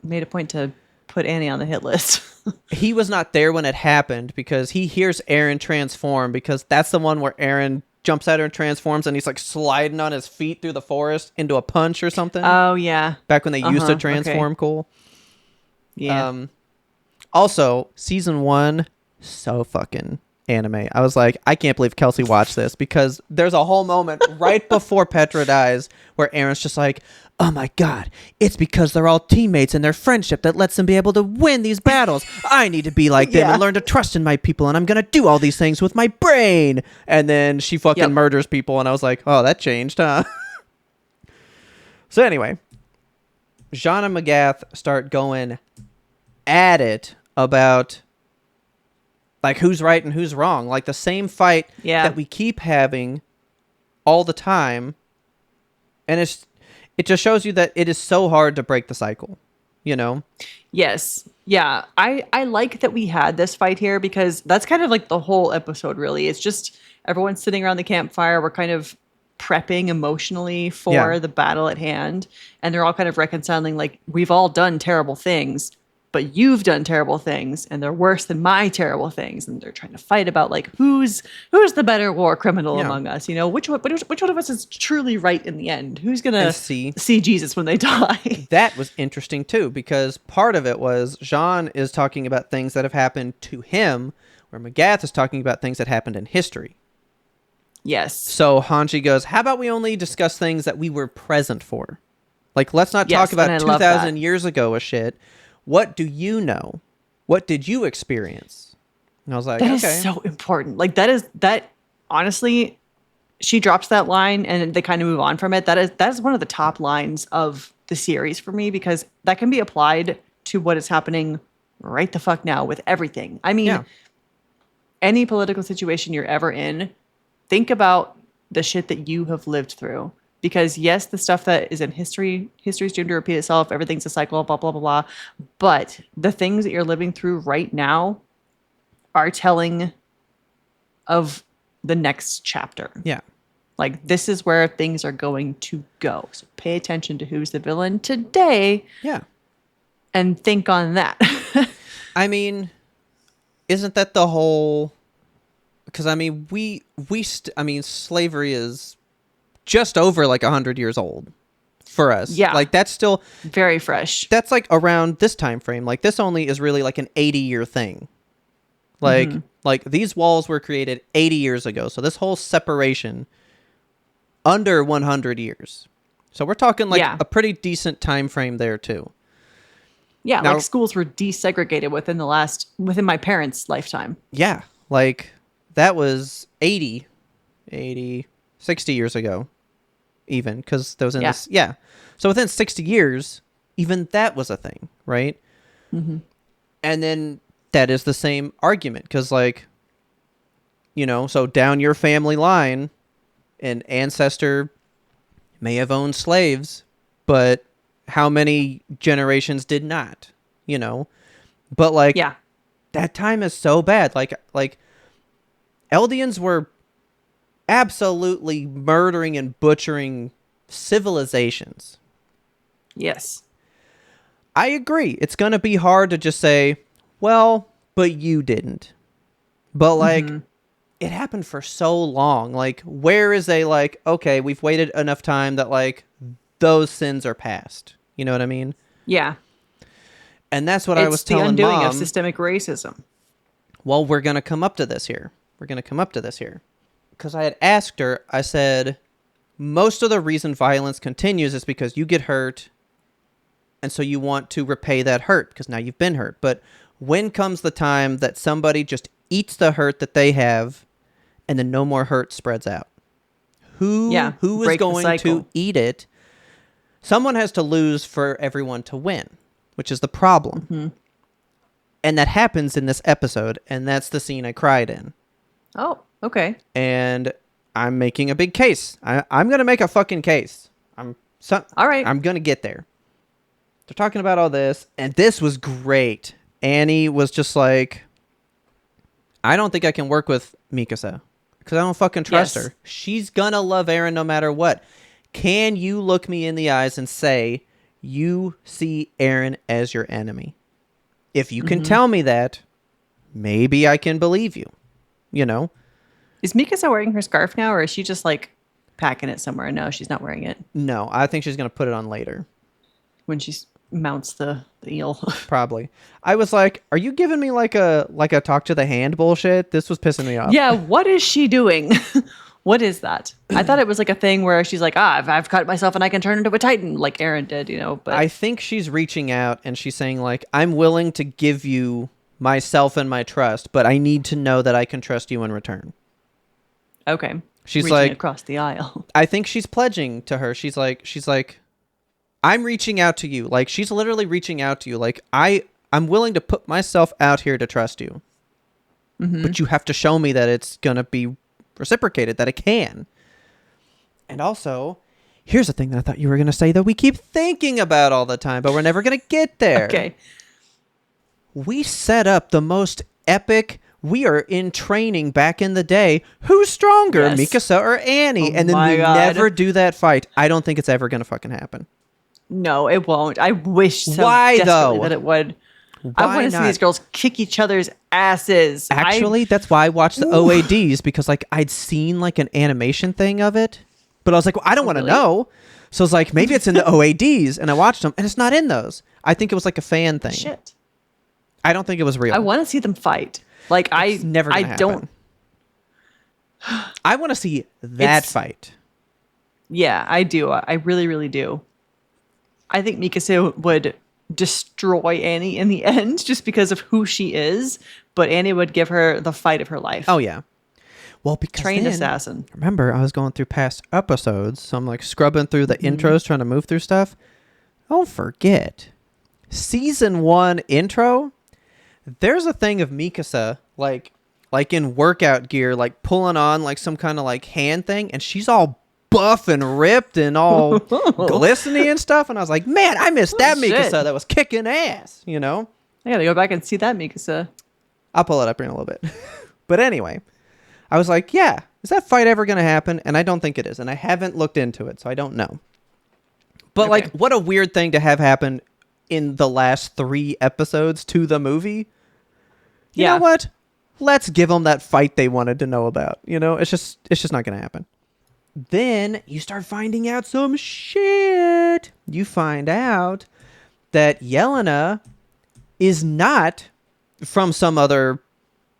made a point to put Annie on the hit list. He was not there when it happened because he hears Eren transform, because that's the one where Eren jumps at her and transforms and he's like sliding on his feet through the forest into a punch or something. Oh, yeah. Back when they used to transform cool. Yeah. Also, season 1, so fucking anime. I was like, I can't believe Kelsey watched this, because there's a whole moment right before Petra dies where Eren's just like, oh my God, it's because they're all teammates and their friendship that lets them be able to win these battles. I need to be like them and learn to trust in my people, and I'm going to do all these things with my brain. And then she fucking murders people, and I was like, oh, that changed, huh? So anyway, Jean and Magath start going at it about who's right and who's wrong. Like the same fight that we keep having all the time. And it just shows you that it is so hard to break the cycle, Yes. Yeah. I like that we had this fight here, because that's kind of like the whole episode, really. It's just everyone's sitting around the campfire. We're kind of prepping emotionally for the battle at hand. And they're all kind of reconciling, like, we've all done terrible things, but you've done terrible things, and they're worse than my terrible things. And they're trying to fight about who's the better war criminal among us? Which one of us is truly right in the end? Who's gonna see Jesus when they die? That was interesting too, because part of it was Jean is talking about things that have happened to him, where Magath is talking about things that happened in history. Yes. So Hanji goes, how about we only discuss things that we were present for? Let's not talk about 2,000 years ago of shit. What do you know? What did you experience? And I was like, that is so important. That honestly, she drops that line and they kind of move on from it. That is one of the top lines of the series for me, because that can be applied to what is happening right the fuck now with everything. I mean, any political situation you're ever in, think about the shit that you have lived through. Because yes, the stuff that is in history's doomed to repeat itself. Everything's a cycle, blah, blah, blah, blah. But the things that you're living through right now are telling of the next chapter. Yeah. This is where things are going to go. So pay attention to who's the villain today. Yeah. And think on that. I mean, isn't that the whole... Because, I mean, slavery is just over 100 years old for us. Yeah. That's still very fresh. That's around this time frame. This only is really an 80-year thing. These walls were created 80 years ago. So this whole separation under 100 years. So we're talking a pretty decent time frame there too. Yeah, now, schools were desegregated within my parents' lifetime. Yeah. That was 60 years ago. Even because there was in this, so within 60 years, even that was a thing, right? Mm-hmm. And then that is the same argument, because so down your family line, an ancestor may have owned slaves, but how many generations did not? But that time is so bad. Eldians were absolutely murdering and butchering civilizations. Yes. I agree. It's going to be hard to just say, well, but you didn't. But it happened for so long. Where is okay, we've waited enough time that those sins are past. You know what I mean? Yeah. And that's what I was telling Mom. It's the undoing of systemic racism. Well, we're going to come up to this here. because I had asked her, I said, most of the reason violence continues is because you get hurt, and so you want to repay that hurt because now you've been hurt. But when comes the time that somebody just eats the hurt that they have, and then no more hurt spreads out? Who is going to eat it? Someone has to lose for everyone to win, which is the problem. Mm-hmm. And that happens in this episode, and that's the scene I cried in. Oh, okay. And I'm making a big case. I'm going to make a fucking case. All right. I'm going to get there. They're talking about all this, and this was great. Annie was just like, I don't think I can work with Mikasa because I don't fucking trust her. She's going to love Eren no matter what. Can you look me in the eyes and say you see Eren as your enemy? If you can tell me that, maybe I can believe you. You know? Is Mikasa wearing her scarf now, or is she just like packing it somewhere? No, she's not wearing it. No, I think she's going to put it on later. When she mounts the eel. Probably. I was like, are you giving me like a talk to the hand bullshit? This was pissing me off. Yeah, what is she doing? What is that? I thought it was like a thing where she's like, I've cut myself and I can turn into a titan like Eren did, you know. But I think she's reaching out and she's saying like, I'm willing to give you myself and my trust, but I need to know that I can trust you in return. Okay. She's reaching like across the aisle. I think she's pledging to her. She's like, I'm reaching out to you. Like she's literally reaching out to you. Like I'm willing to put myself out here to trust you. But you have to show me that it's gonna be reciprocated, that it can. And also, here's the thing that I thought you were going to say that we keep thinking about all the time, but we're never going to get there. Okay. We set up the most epic, we are in training back in the day. Who's stronger, Yes. Mikasa or Annie? Oh and then my we God. never do that fight. I don't think it's ever going to fucking happen. No, it won't. I wish so Why, desperately though? that it would. I Why want to see not? these girls kick each other's asses. Actually, that's why I watched the OADs, because like I'd seen like an animation thing of it, but I was like, well, I don't want to really? know. So I was like, maybe it's in the OADs, and I watched them, and it's not in those. I think it was like a fan thing. Shit. I don't think it was real. I want to see them fight. Like It's never gonna I happen. don't. I want to see that fight. Yeah, I do. I really, really do. I think Mikasa would destroy Annie in the end just because of who she is, but Annie would give her the fight of her life. Oh yeah. Well, because Trained then, assassin. remember, I was going through past episodes, so I'm like scrubbing through the intros, trying to move through stuff. Don't forget, season 1 intro. There's a thing of Mikasa like in workout gear, like pulling on like some kind of like hand thing, and she's all buff and ripped and all glistening and stuff. And I was like, man, I missed that shit. Mikasa that was kicking ass, you know? I gotta go back and see that Mikasa. I'll pull it up in a little bit. But anyway, I was like, yeah, is that fight ever going to happen? And I don't think it is. And I haven't looked into it, so I don't know. But like, what a weird thing to have happen in the last 3 episodes to the movie. You know what? Let's give them that fight they wanted to know about. You know, it's just not going to happen. Then you start finding out some shit. You find out that Yelena is not from some other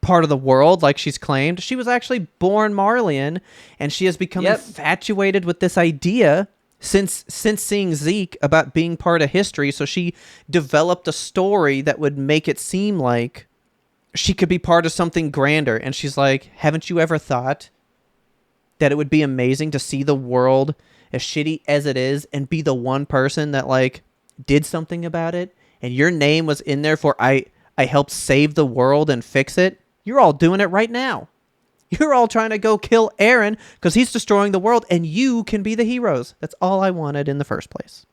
part of the world like she's claimed. She was actually born Marleyan, and she has become infatuated with this idea since seeing Zeke about being part of history. So she developed a story that would make it seem like she could be part of something grander. And she's like, haven't you ever thought that it would be amazing to see the world as shitty as it is and be the one person that like did something about it, and your name was in there for I helped save the world and fix it? You're all doing it right now. You're all trying to go kill Eren because he's destroying the world, and you can be the heroes. That's all I wanted in the first place.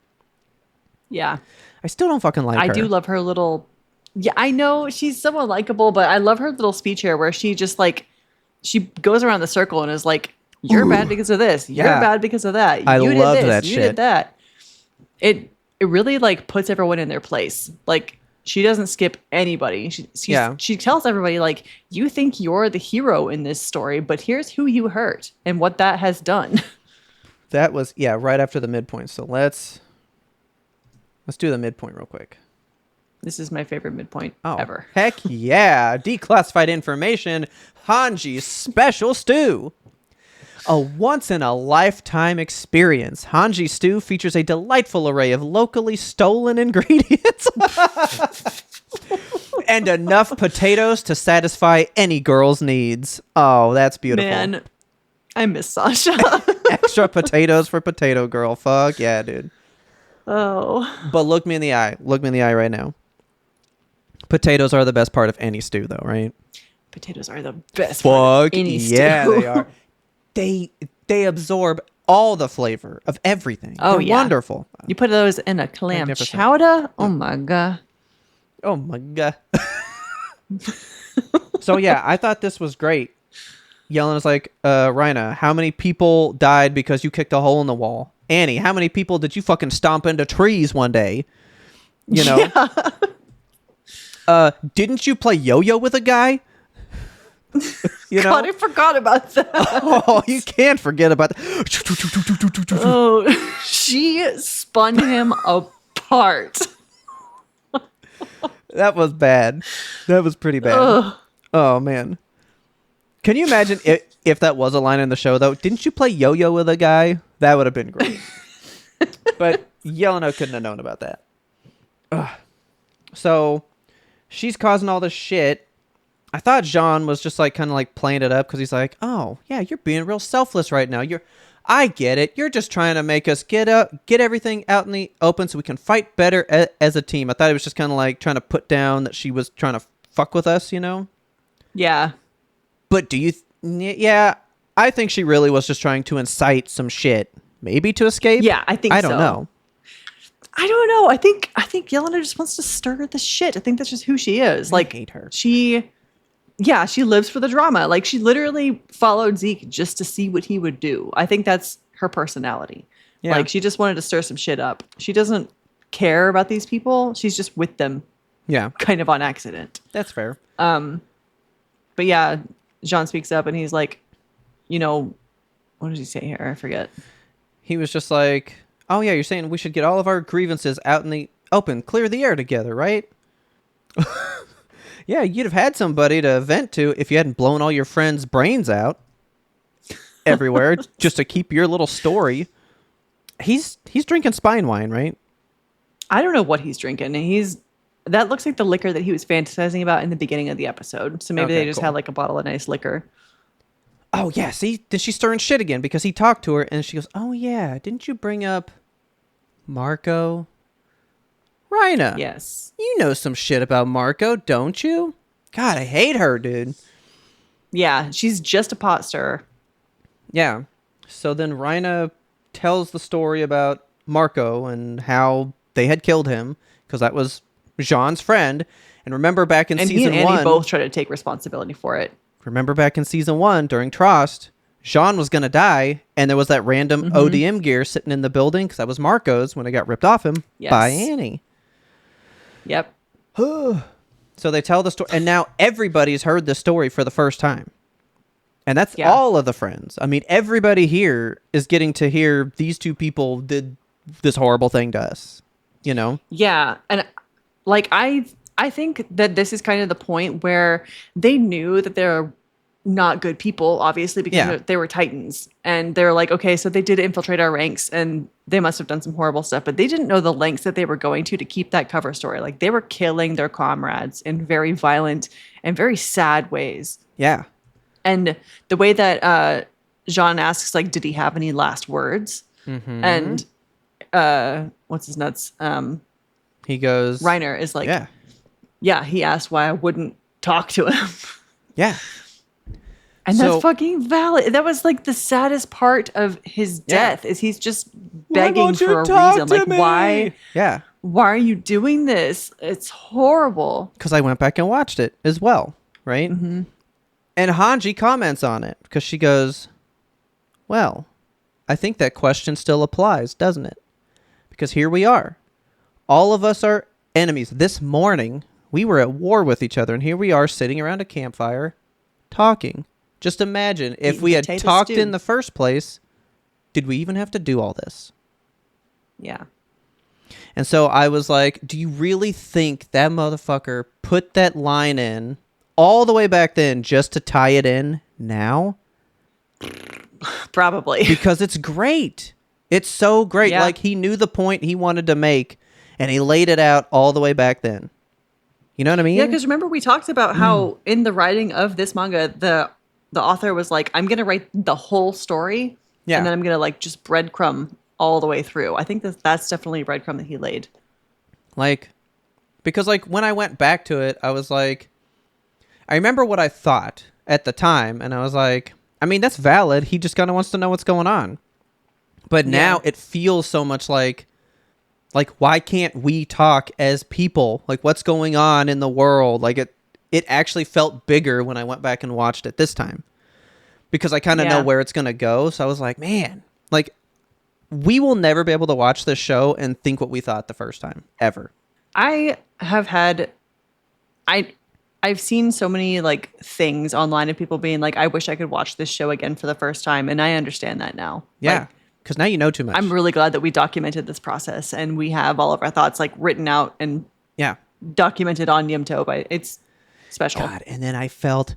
Yeah. I still don't fucking like her. I do love her little... Yeah, I know she's somewhat likable, but I love her little speech here where she just like... She goes around the circle and is like, you're bad because of this. You're bad because of that. I you did love this. that you shit. did that. It really like puts everyone in their place. Like she doesn't skip anybody. She tells everybody like, you think you're the hero in this story, but here's who you hurt and what that has done. That was right after the midpoint. So let's do the midpoint real quick. This is my favorite midpoint ever. Heck yeah. Declassified information. Hanji's special stew. A once-in-a-lifetime experience. Hanji stew features a delightful array of locally stolen ingredients and enough potatoes to satisfy any girl's needs. Oh, that's beautiful. Man, I miss Sasha. Extra potatoes for potato girl. Fuck yeah, dude. Oh. But look me in the eye. Look me in the eye right now. Potatoes are the best part of any stew, though, right? Potatoes are the best part of any yeah, stew. they are. They absorb all the flavor of everything. Oh, They're yeah. wonderful. You put those in a clam Magnificent. chowder? Oh my god. Oh my god. So yeah, I thought this was great. Yelena's like, Rhina, how many people died because you kicked a hole in the wall? Annie, how many people did you fucking stomp into trees one day? You know? Yeah. Didn't you play yo-yo with a guy? You know? God, I forgot about that. Oh, you can't forget about that. Oh, she spun him apart. That was bad. That was pretty bad. Ugh. Oh, man. Can you imagine if that was a line in the show, though? Didn't you play yo-yo with a guy? That would have been great. But Yelena couldn't have known about that. Ugh. So she's causing all this shit. I thought Jean was just like kind of like playing it up because he's like, oh, yeah, you're being real selfless right now. I get it. You're just trying to make us get everything out in the open so we can fight better as a team. I thought he was just kind of like trying to put down that she was trying to fuck with us, you know? Yeah. But do you... yeah, I think she really was just trying to incite some shit. Maybe to escape? Yeah, I think I don't so. know. I don't know. I think Yelena just wants to stir the shit. I think that's just who she is. Like, hate her. She lives for the drama. Like, she literally followed Zeke just to see what he would do. I think that's her personality. Yeah. Like, she just wanted to stir some shit up. She doesn't care about these people. She's just with them Yeah, kind of on accident. that's fair. But yeah, Jean speaks up and he's like, you know, what did he say here? I forget. He was just like, oh yeah, you're saying we should get all of our grievances out in the open, clear the air together, right? Yeah, you'd have had somebody to vent to if you hadn't blown all your friends' brains out everywhere just to keep your little story. He's drinking spine wine, right? I don't know what he's drinking. That looks like the liquor that he was fantasizing about in the beginning of the episode. So maybe Okay, they just cool. had like a bottle of nice liquor. Oh yeah, see, then she's stirring shit again because he talked to her and she goes, oh yeah, didn't you bring up Marco? Rhina. Yes. You know some shit about Marco, don't you? God, I hate her, dude. Yeah, she's just a pot stirrer. Yeah. So then Rhina tells the story about Marco and how they had killed him because that was Jean's friend. And remember back in And season he and Annie 1, both try to take responsibility for it. remember back in season 1 during Trost, Jean was going to die and there was that random ODM gear sitting in the building because that was Marco's when it got ripped off him by Yes. Annie. Yep. So they tell the story, and now everybody's heard this story for the first time. And that's Yeah. all of the friends. I mean, everybody here is getting to hear these two people did this horrible thing to us, you know? Yeah, and like I think that this is kind of the point where they knew that they're not good people, obviously, because Yeah. they were Titans, and they're like, okay, so they did infiltrate our ranks, and they must have done some horrible stuff, but they didn't know the lengths that they were going to keep that cover story. Like, they were killing their comrades in very violent and very sad ways. Yeah. And the way that Jean asks, like, did he have any last words? And what's his nuts? He goes... Reiner is like, Yeah. yeah, he asked why I wouldn't talk to him. Yeah. And So- that's fucking valid. That was like the saddest part of his death is he's just begging for a reason. Like, Yeah. why are you doing this? It's horrible. Because I went back and watched it as well, right? Mm-hmm. And Hanji comments on it because she goes, well, I think that question still applies, doesn't it? Because here we are. All of us are enemies. This morning, we were at war with each other, and here we are sitting around a campfire talking. Just imagine if Eating we had potato talked stew. in the first place, did we even have to do all this? Yeah. And so I was like, do you really think that motherfucker put that line in all the way back then just to tie it in now? Probably. because it's great. It's so great. Yeah. Like, he knew the point he wanted to make, and he laid it out all the way back then. You know what I mean? Yeah, because remember we talked about how in the writing of this manga, the author was like, I'm gonna write the whole story, Yeah. and then I'm gonna like just breadcrumb all the way through. I think that's definitely a breadcrumb that he laid. Like, because like when I went back to it, I was like, I remember what I thought at the time, and I was like, I mean, that's valid. He just kind of wants to know what's going on. But now it feels so much like, why can't we talk as people? Like, what's going on in the world? Like, it actually felt bigger when I went back and watched it this time, because I kind of know where it's going to go. So I was like, man, like, we will never be able to watch this show and think what we thought the first time, ever. I have had, I've seen so many like things online of people being like, I wish I could watch this show again for the first time, and I understand that now. Yeah. Like, because now you know too much. I'm really glad that we documented this process and we have all of our thoughts like written out and documented on YMBToAP. It's special. God, and then I felt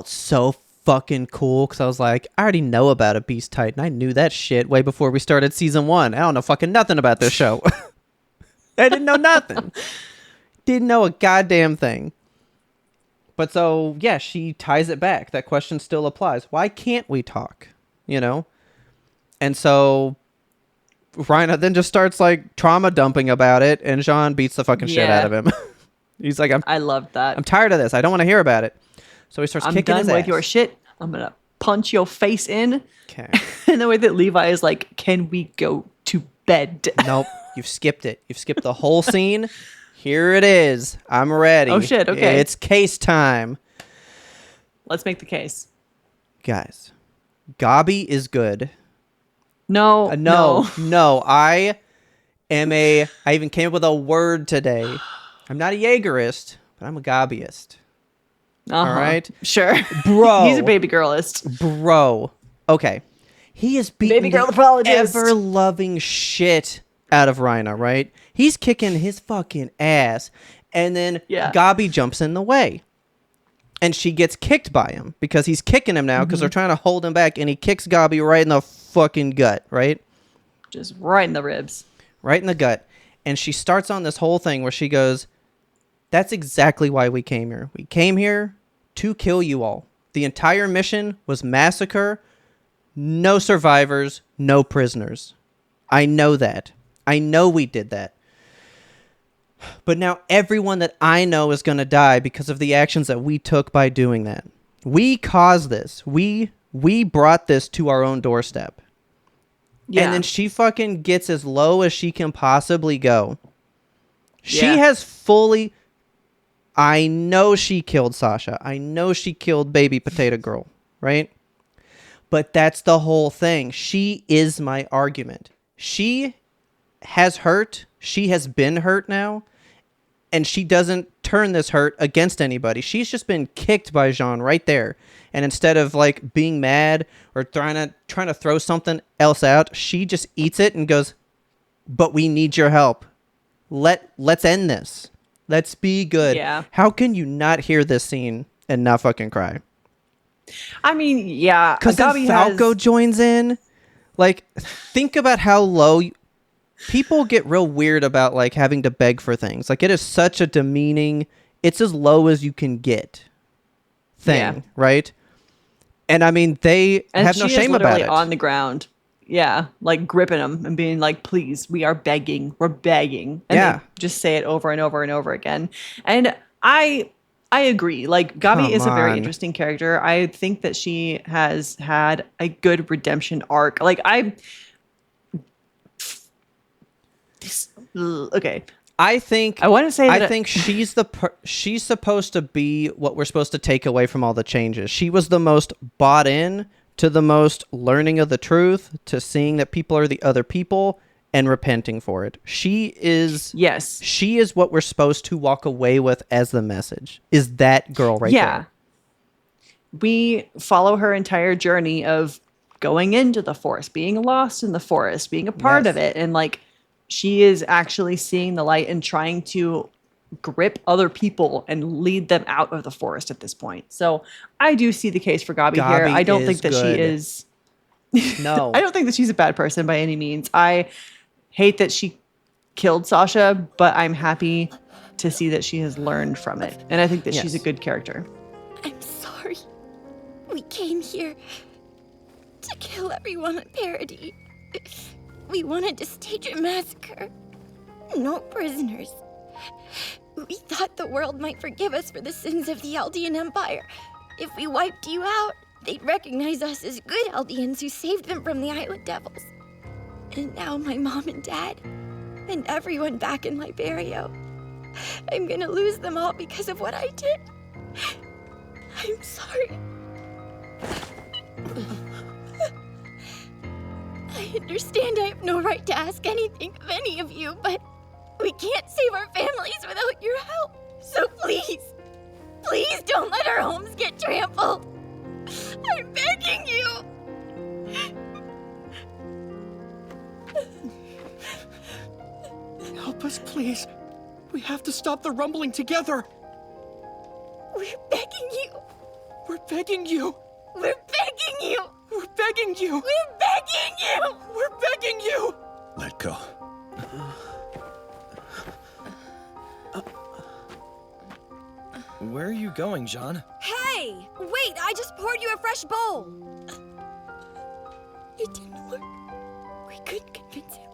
so fucking cool because I was like, I already know about a Beast Titan. I knew that shit way before we started season 1. I don't know fucking nothing about this show. I didn't know nothing. Didn't know a goddamn thing. But so, yeah, she ties it back. That question still applies. Why can't we talk? You know? And so Rhina then just starts like trauma dumping about it, and Jean beats the fucking shit out of him. He's like, I loved that. I'm tired of this. I don't want to hear about it. So he starts kicking his ass. I'm done with your shit. I'm going to punch your face in. Okay. And the way that Levi is like, can we go to bed? Nope. You've skipped it. You've skipped the whole scene. Here it is. I'm ready. Oh, shit. Okay. It's case time. Let's make the case. Guys, Gabi is good. No. No. I even came up with a word today. I'm not a Jaegerist, but I'm a Gabiist. All right? Sure. Bro. He's a baby girlist. Bro. Okay. He is beating Baby girl the apologist. ever-loving shit out of Rhina, right? He's kicking his fucking ass. And then Gabi jumps in the way. And she gets kicked by him because he's kicking him now because they're trying to hold him back. And he kicks Gabi right in the fucking gut, right? Just right in the ribs. Right in the gut. And she starts on this whole thing where she goes, that's exactly why we came here. We came here to kill you all. The entire mission was massacre. No survivors, no prisoners. I know that. I know we did that. But now everyone that I know is going to die because of the actions that we took by doing that. We caused this. We brought this to our own doorstep. Yeah. And then she fucking gets as low as she can possibly go. She has fully... I know she killed Sasha. I know she killed baby potato girl, right? But that's the whole thing. She is my argument. She has hurt. She has been hurt now. And she doesn't turn this hurt against anybody. She's just been kicked by Jean right there. And instead of like being mad or trying to throw something else out, she just eats it and goes, but we need your help. Let's end this. Let's be good. Yeah. How can you not hear this scene and not fucking cry? I mean, yeah. Because then Falco joins in. Like, think about how low... People get real weird about, like, having to beg for things. Like, it is such a demeaning... It's as low as you can get thing, right? And, I mean, they have no shame about it. On the ground. Yeah, like, gripping them and being like, please, we are begging. We're begging. And they just say it over and over and over again. And I agree. Like, Gabi is a very interesting character. I think that she has had a good redemption arc. Like, okay. I think she's supposed to be what we're supposed to take away from all the changes. She was the most bought in to the most learning of the truth, to seeing that people are the other people and repenting for it. She is what we're supposed to walk away with as the message. Is that girl right there. We follow her entire journey of going into the forest, being lost in the forest, being a part of it, and like she is actually seeing the light and trying to grip other people and lead them out of the forest at this point. So I do see the case for Gabi here. I don't think that she is No. I don't think that she's a bad person by any means. I hate that she killed Sasha, but I'm happy to see that she has learned from it. And I think that she's a Yes. good character. I'm sorry. We came here to kill everyone on Parody. We wanted to stage a massacre. No prisoners. We thought the world might forgive us for the sins of the Eldian Empire. If we wiped you out, they'd recognize us as good Eldians who saved them from the Island Devils. And now my mom and dad, and everyone back in Liberio, I'm gonna lose them all because of what I did. I'm sorry. I understand I have no right to ask anything of any of you, but we can't save our families without your help. So please, please don't let our homes get trampled. I'm begging you. Help us, please. We have to stop the rumbling together. We're begging you. We're begging you. We're begging you. We're begging you. We're begging you. We're begging you. Let go. Where are you going, John? Hey! Wait, I just poured you a fresh bowl. It didn't work. We couldn't convince him.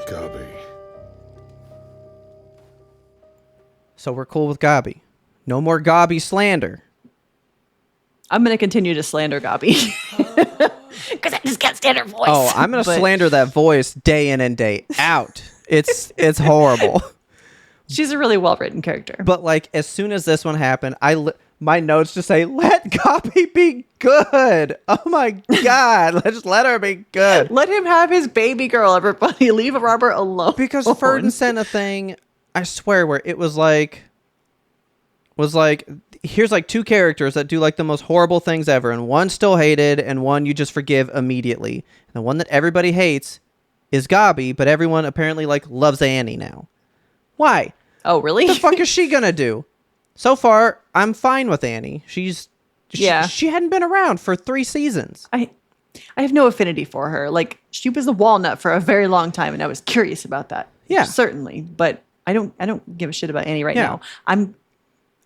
Gabi. So we're cool with Gabi. No more Gabi slander. I'm going to continue to slander Gabi. Because I just can't stand her voice. Oh, I'm going to But- slander that voice day in and day out. It's horrible. She's a really well-written character. But like as soon as this one happened, my notes just say, "Let Gabi be good." Oh my god, let's let her be good. Let him have his baby girl, everybody. Leave Robert alone. Because Ferdin sent a thing, I swear, where it was like, here's like two characters that do like the most horrible things ever, and one still hated, and one you just forgive immediately. And the one that everybody hates is Gabi, but everyone apparently like loves Annie now. Why? Oh, really? The fuck is she gonna do? So far, I'm fine with Annie. She hadn't been around for 3 seasons. I have no affinity for her. Like, she was a walnut for a very long time, and I was curious about that. Yeah. Certainly. But I don't give a shit about Annie right Yeah. now.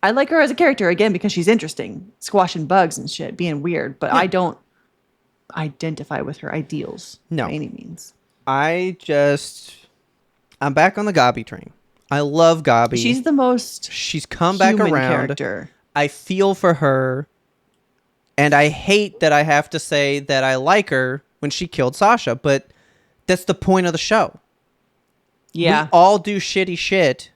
I like her as a character, again, because she's interesting. Squashing bugs and shit, being weird. But I don't identify with her ideals No. by any means. I'm back on the Gabi train. I love Gabi. She's the most She's come back human around. character. I feel for her, and I hate that I have to say that I like her when she killed Sasha, but that's the point of the show. Yeah. We all do shitty shit,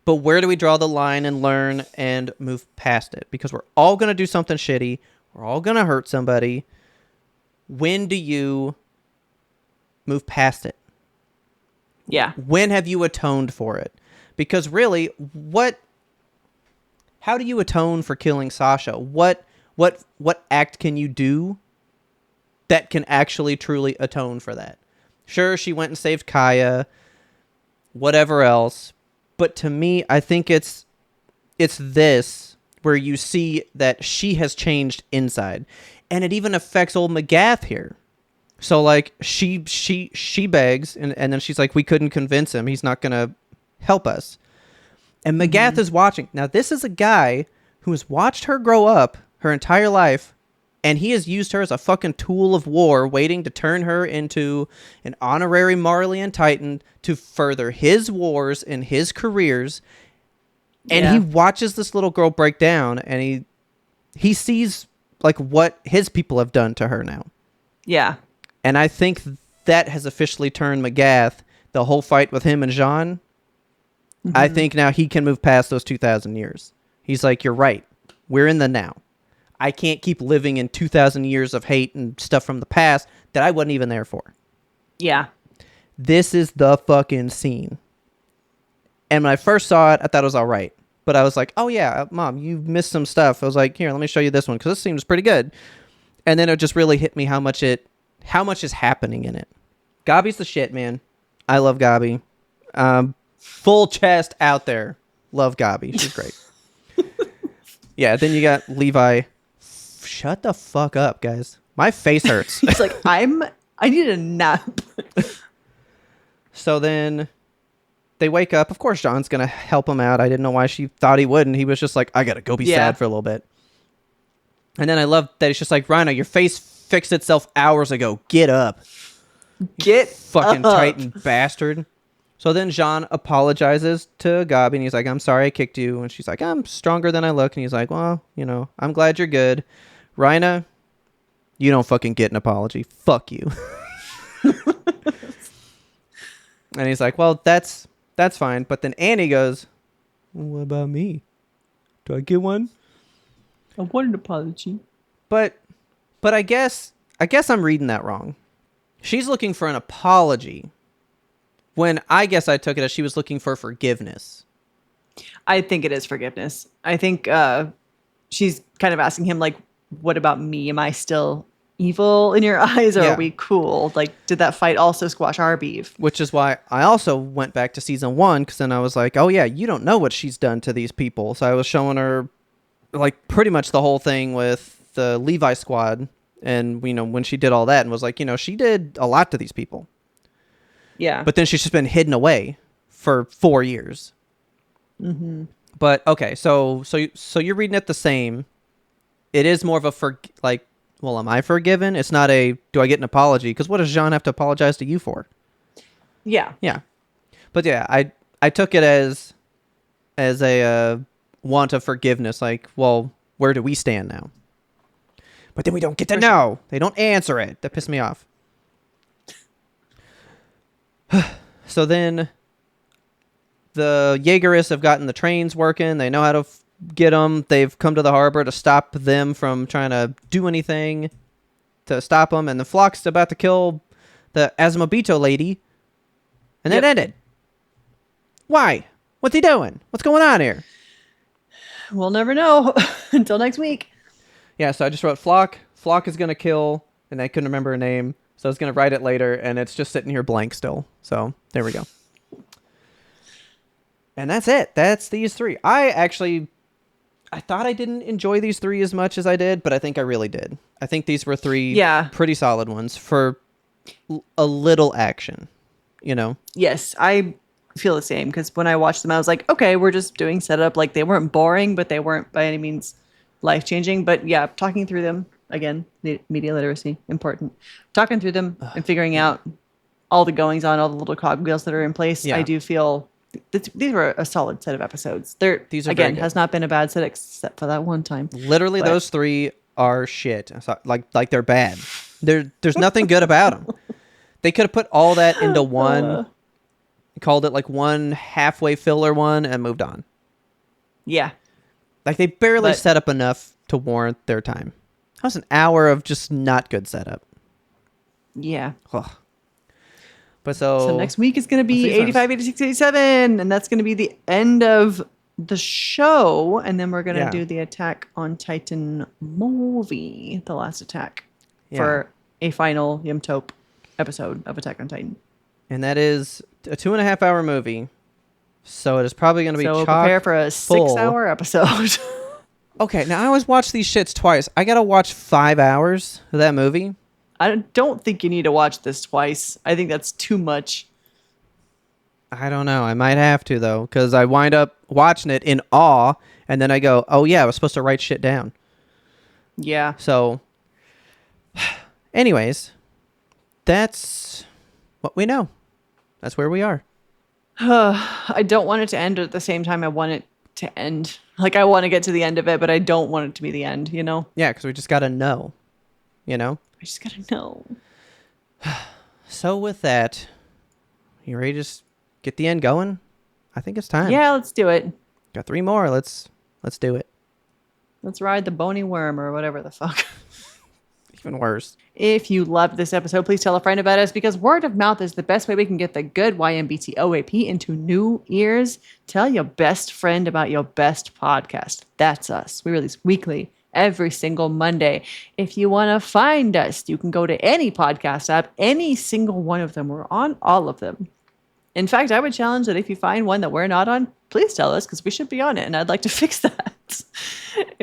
but where do we draw the line and learn and move past it? Because we're all going to do something shitty. We're all going to hurt somebody. When do you move past it? Yeah. When have you atoned for it? Because really, how do you atone for killing Sasha? What act can you do that can actually truly atone for that? Sure, she went and saved Kaya, whatever else, but to me, I think it's this where you see that she has changed inside, and it even affects old McGath here. So like she begs, and then she's like, we couldn't convince him. He's not gonna help us. And McGath is watching. Now this is a guy who has watched her grow up her entire life, and he has used her as a fucking tool of war, waiting to turn her into an honorary Marleyan Titan to further his wars and his careers. And he watches this little girl break down, and he sees like what his people have done to her now. Yeah. And I think that has officially turned McGath, the whole fight with him and Jean. I think now he can move past those 2,000 years. He's like, you're right. We're in the now. I can't keep living in 2,000 years of hate and stuff from the past that I wasn't even there for. Yeah. This is the fucking scene. And when I first saw it, I thought it was all right. But I was like, oh yeah, Mom, you missed some stuff. I was like, here, let me show you this one, because this seems pretty good. And then it just really hit me how much is happening in it. Gabi's the shit, man. I love Gabi. Full chest out there. Love Gabi. She's great. Yeah, then you got Levi. Shut the fuck up, guys. My face hurts. He's like, I need a nap. So then they wake up. Of course, John's going to help him out. I didn't know why she thought he wouldn't. He was just like, I got to go be sad for a little bit. And then I love that he's just like, Rhino, your face fixed itself hours ago. Get up. Get fucking up. Titan bastard. So then Jean apologizes to Gabi, and he's like, I'm sorry I kicked you. And she's like, I'm stronger than I look. And he's like, well, I'm glad you're good. Rhina, you don't fucking get an apology. Fuck you. And he's like, well, that's fine. But then Annie goes, what about me? Do I get one? I want an apology. But I guess I'm reading that wrong. She's looking for an apology when I guess I took it as she was looking for forgiveness. I think it is forgiveness. I think she's kind of asking him, like, what about me? Am I still evil in your eyes, or are we cool? Like, did that fight also squash our beef? Which is why I also went back to season 1, because then I was like, oh yeah, you don't know what she's done to these people. So I was showing her, like, pretty much the whole thing with the Levi squad, and when she did all that, and was like, she did a lot to these people. Yeah. But then she's just been hidden away for 4 years. Mm-hmm. But okay, so you're reading it the same. It is more of a well, am I forgiven? It's not a, do I get an apology? Because what does Jean have to apologize to you for? Yeah. Yeah. But yeah, I took it as a want of forgiveness. Like, well, where do we stand now? But then we don't get to know. They don't answer it. That pissed me off. So then the Jaegerists have gotten the trains working. They know how to get them. They've come to the harbor to stop them from trying to do anything to stop them. And the Flock's about to kill the YMBTo lady. And that ended. Why? What's he doing? What's going on here? We'll never know until next week. Yeah, so I just wrote Flock. Flock is going to kill, and I couldn't remember her name. So I was going to write it later, and it's just sitting here blank still. So there we go. And that's it. That's these 3. I thought I didn't enjoy these 3 as much as I did, but I think I really did. I think these were 3 pretty solid ones for a little action, Yes, I feel the same, because when I watched them, I was like, okay, we're just doing setup. Like, they weren't boring, but they weren't by any means life-changing. But yeah, talking through them, again, media literacy, important. Talking through them and figuring out all the goings on, all the little cogwheels that are in place. I do feel these were a solid set of episodes. These are, again, has not been a bad set except for that one time. Literally, those 3 are shit. Like they're bad. There's nothing good about them. They could have put all that into one, called it like one halfway filler one, and moved on. Yeah. Like, they barely set up enough to warrant their time. That was an hour of just not good setup. Yeah. Ugh. But so next week is going to be 85, 86, 87, and that's going to be the end of the show, and then we're going to do the Attack on Titan movie, The Last Attack, for a final YMBToAP episode of Attack on Titan. And that is a 2.5-hour movie, so it is probably going to be so prepare for a 6-hour episode. Okay, now I always watch these shits twice. I got to watch 5 hours of that movie. I don't think you need to watch this twice. I think that's too much. I don't know. I might have to, though, because I wind up watching it in awe, and then I go, oh, yeah, I was supposed to write shit down. Yeah. So, anyways, that's what we know. That's where we are. I don't want it to end at the same time I want it to end. Like, I want to get to the end of it, but I don't want it to be the end, Yeah, because we just got to know, I just got to know. So with that, you ready to just get the end going? I think it's time. Yeah, let's do it. Got 3 more. Let's do it. Let's ride the Boney worm or whatever the fuck. Even worse. If you loved this episode, please tell a friend about us, because word of mouth is the best way we can get the good YMBToAP into new ears. Tell your best friend about your best podcast. That's us. We release weekly, every single Monday. If you want to find us, you can go to any podcast app, any single one of them. We're on all of them. In fact, I would challenge that if you find one that we're not on, please tell us, because we should be on it, and I'd like to fix that.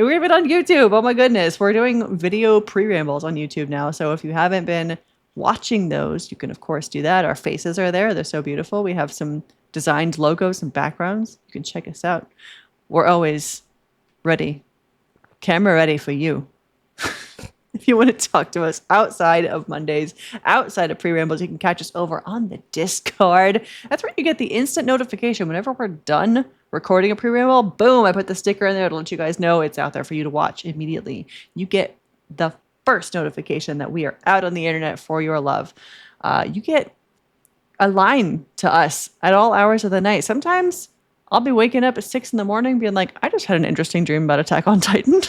we're even on YouTube. Oh my goodness. We're doing video pre-rambles on YouTube now. So if you haven't been watching those, you can of course do that. Our faces are there. They're so beautiful. We have some designed logos and backgrounds. You can check us out. We're always ready. Camera ready for you. If you want to talk to us outside of Mondays, outside of pre-rambles, you can catch us over on the Discord. That's where you get the instant notification whenever we're done recording a pre-ramble. Boom, I put the sticker in there to let you guys know it's out there for you to watch immediately. You get the first notification that we are out on the internet for your love. You get a line to us at all hours of the night. Sometimes I'll be waking up at 6 a.m. being like, I just had an interesting dream about Attack on Titan.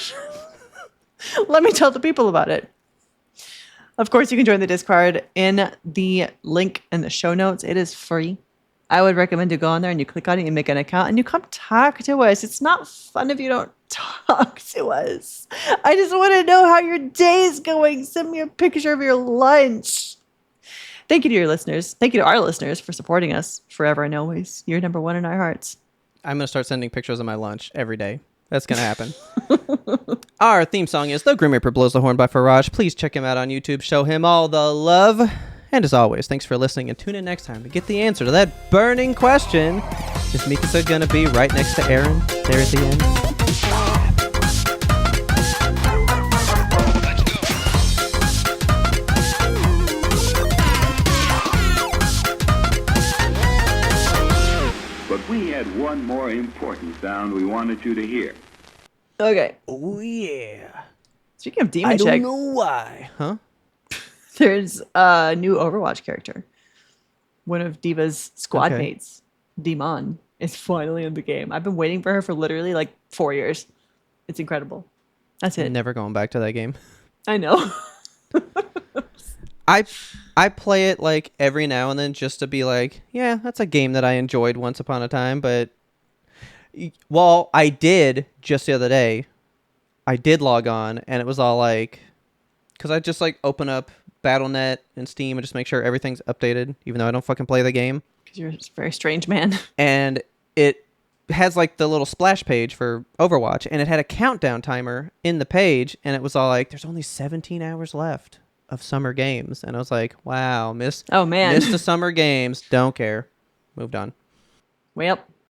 Let me tell the people about it. Of course, you can join the Discord in the link in the show notes. It is free. I would recommend you go on there and you click on it, you make an account, and you come talk to us. It's not fun if you don't talk to us. I just want to know how your day is going. Send me a picture of your lunch. Thank you to your listeners. Thank you to our listeners for supporting us forever and always. You're number one in our hearts. I'm going to start sending pictures of my lunch every day. That's going to happen. Our theme song is The Grim Reaper Blows the Horn by Faraj. Please check him out on YouTube. Show him all the love. And as always, thanks for listening, and tune in next time to get the answer to that burning question. Is Mikasa going to be right next to Eren there at the end? But we had one more important sound we wanted you to hear. Okay. Oh, yeah. Speaking of Demon I Check, don't know why. Huh? there's a new Overwatch character. One of Diva's squad mates, Demon, is finally in the game. I've been waiting for her for literally like 4 years. It's incredible. That's it. Never going back to that game. I know. I play it like every now and then just to be like, yeah, that's a game that I enjoyed once upon a time. But, well, I did just the other day. I did log on, and it was all like, because I just like open up Battle.net and Steam and just make sure everything's updated, even though I don't fucking play the game. Because you're a very strange man. And it has like the little splash page for Overwatch, and it had a countdown timer in the page, and it was all like, there's only 17 hours left of summer games. And I was like, wow, missed the summer games. Don't care. Moved on. Well,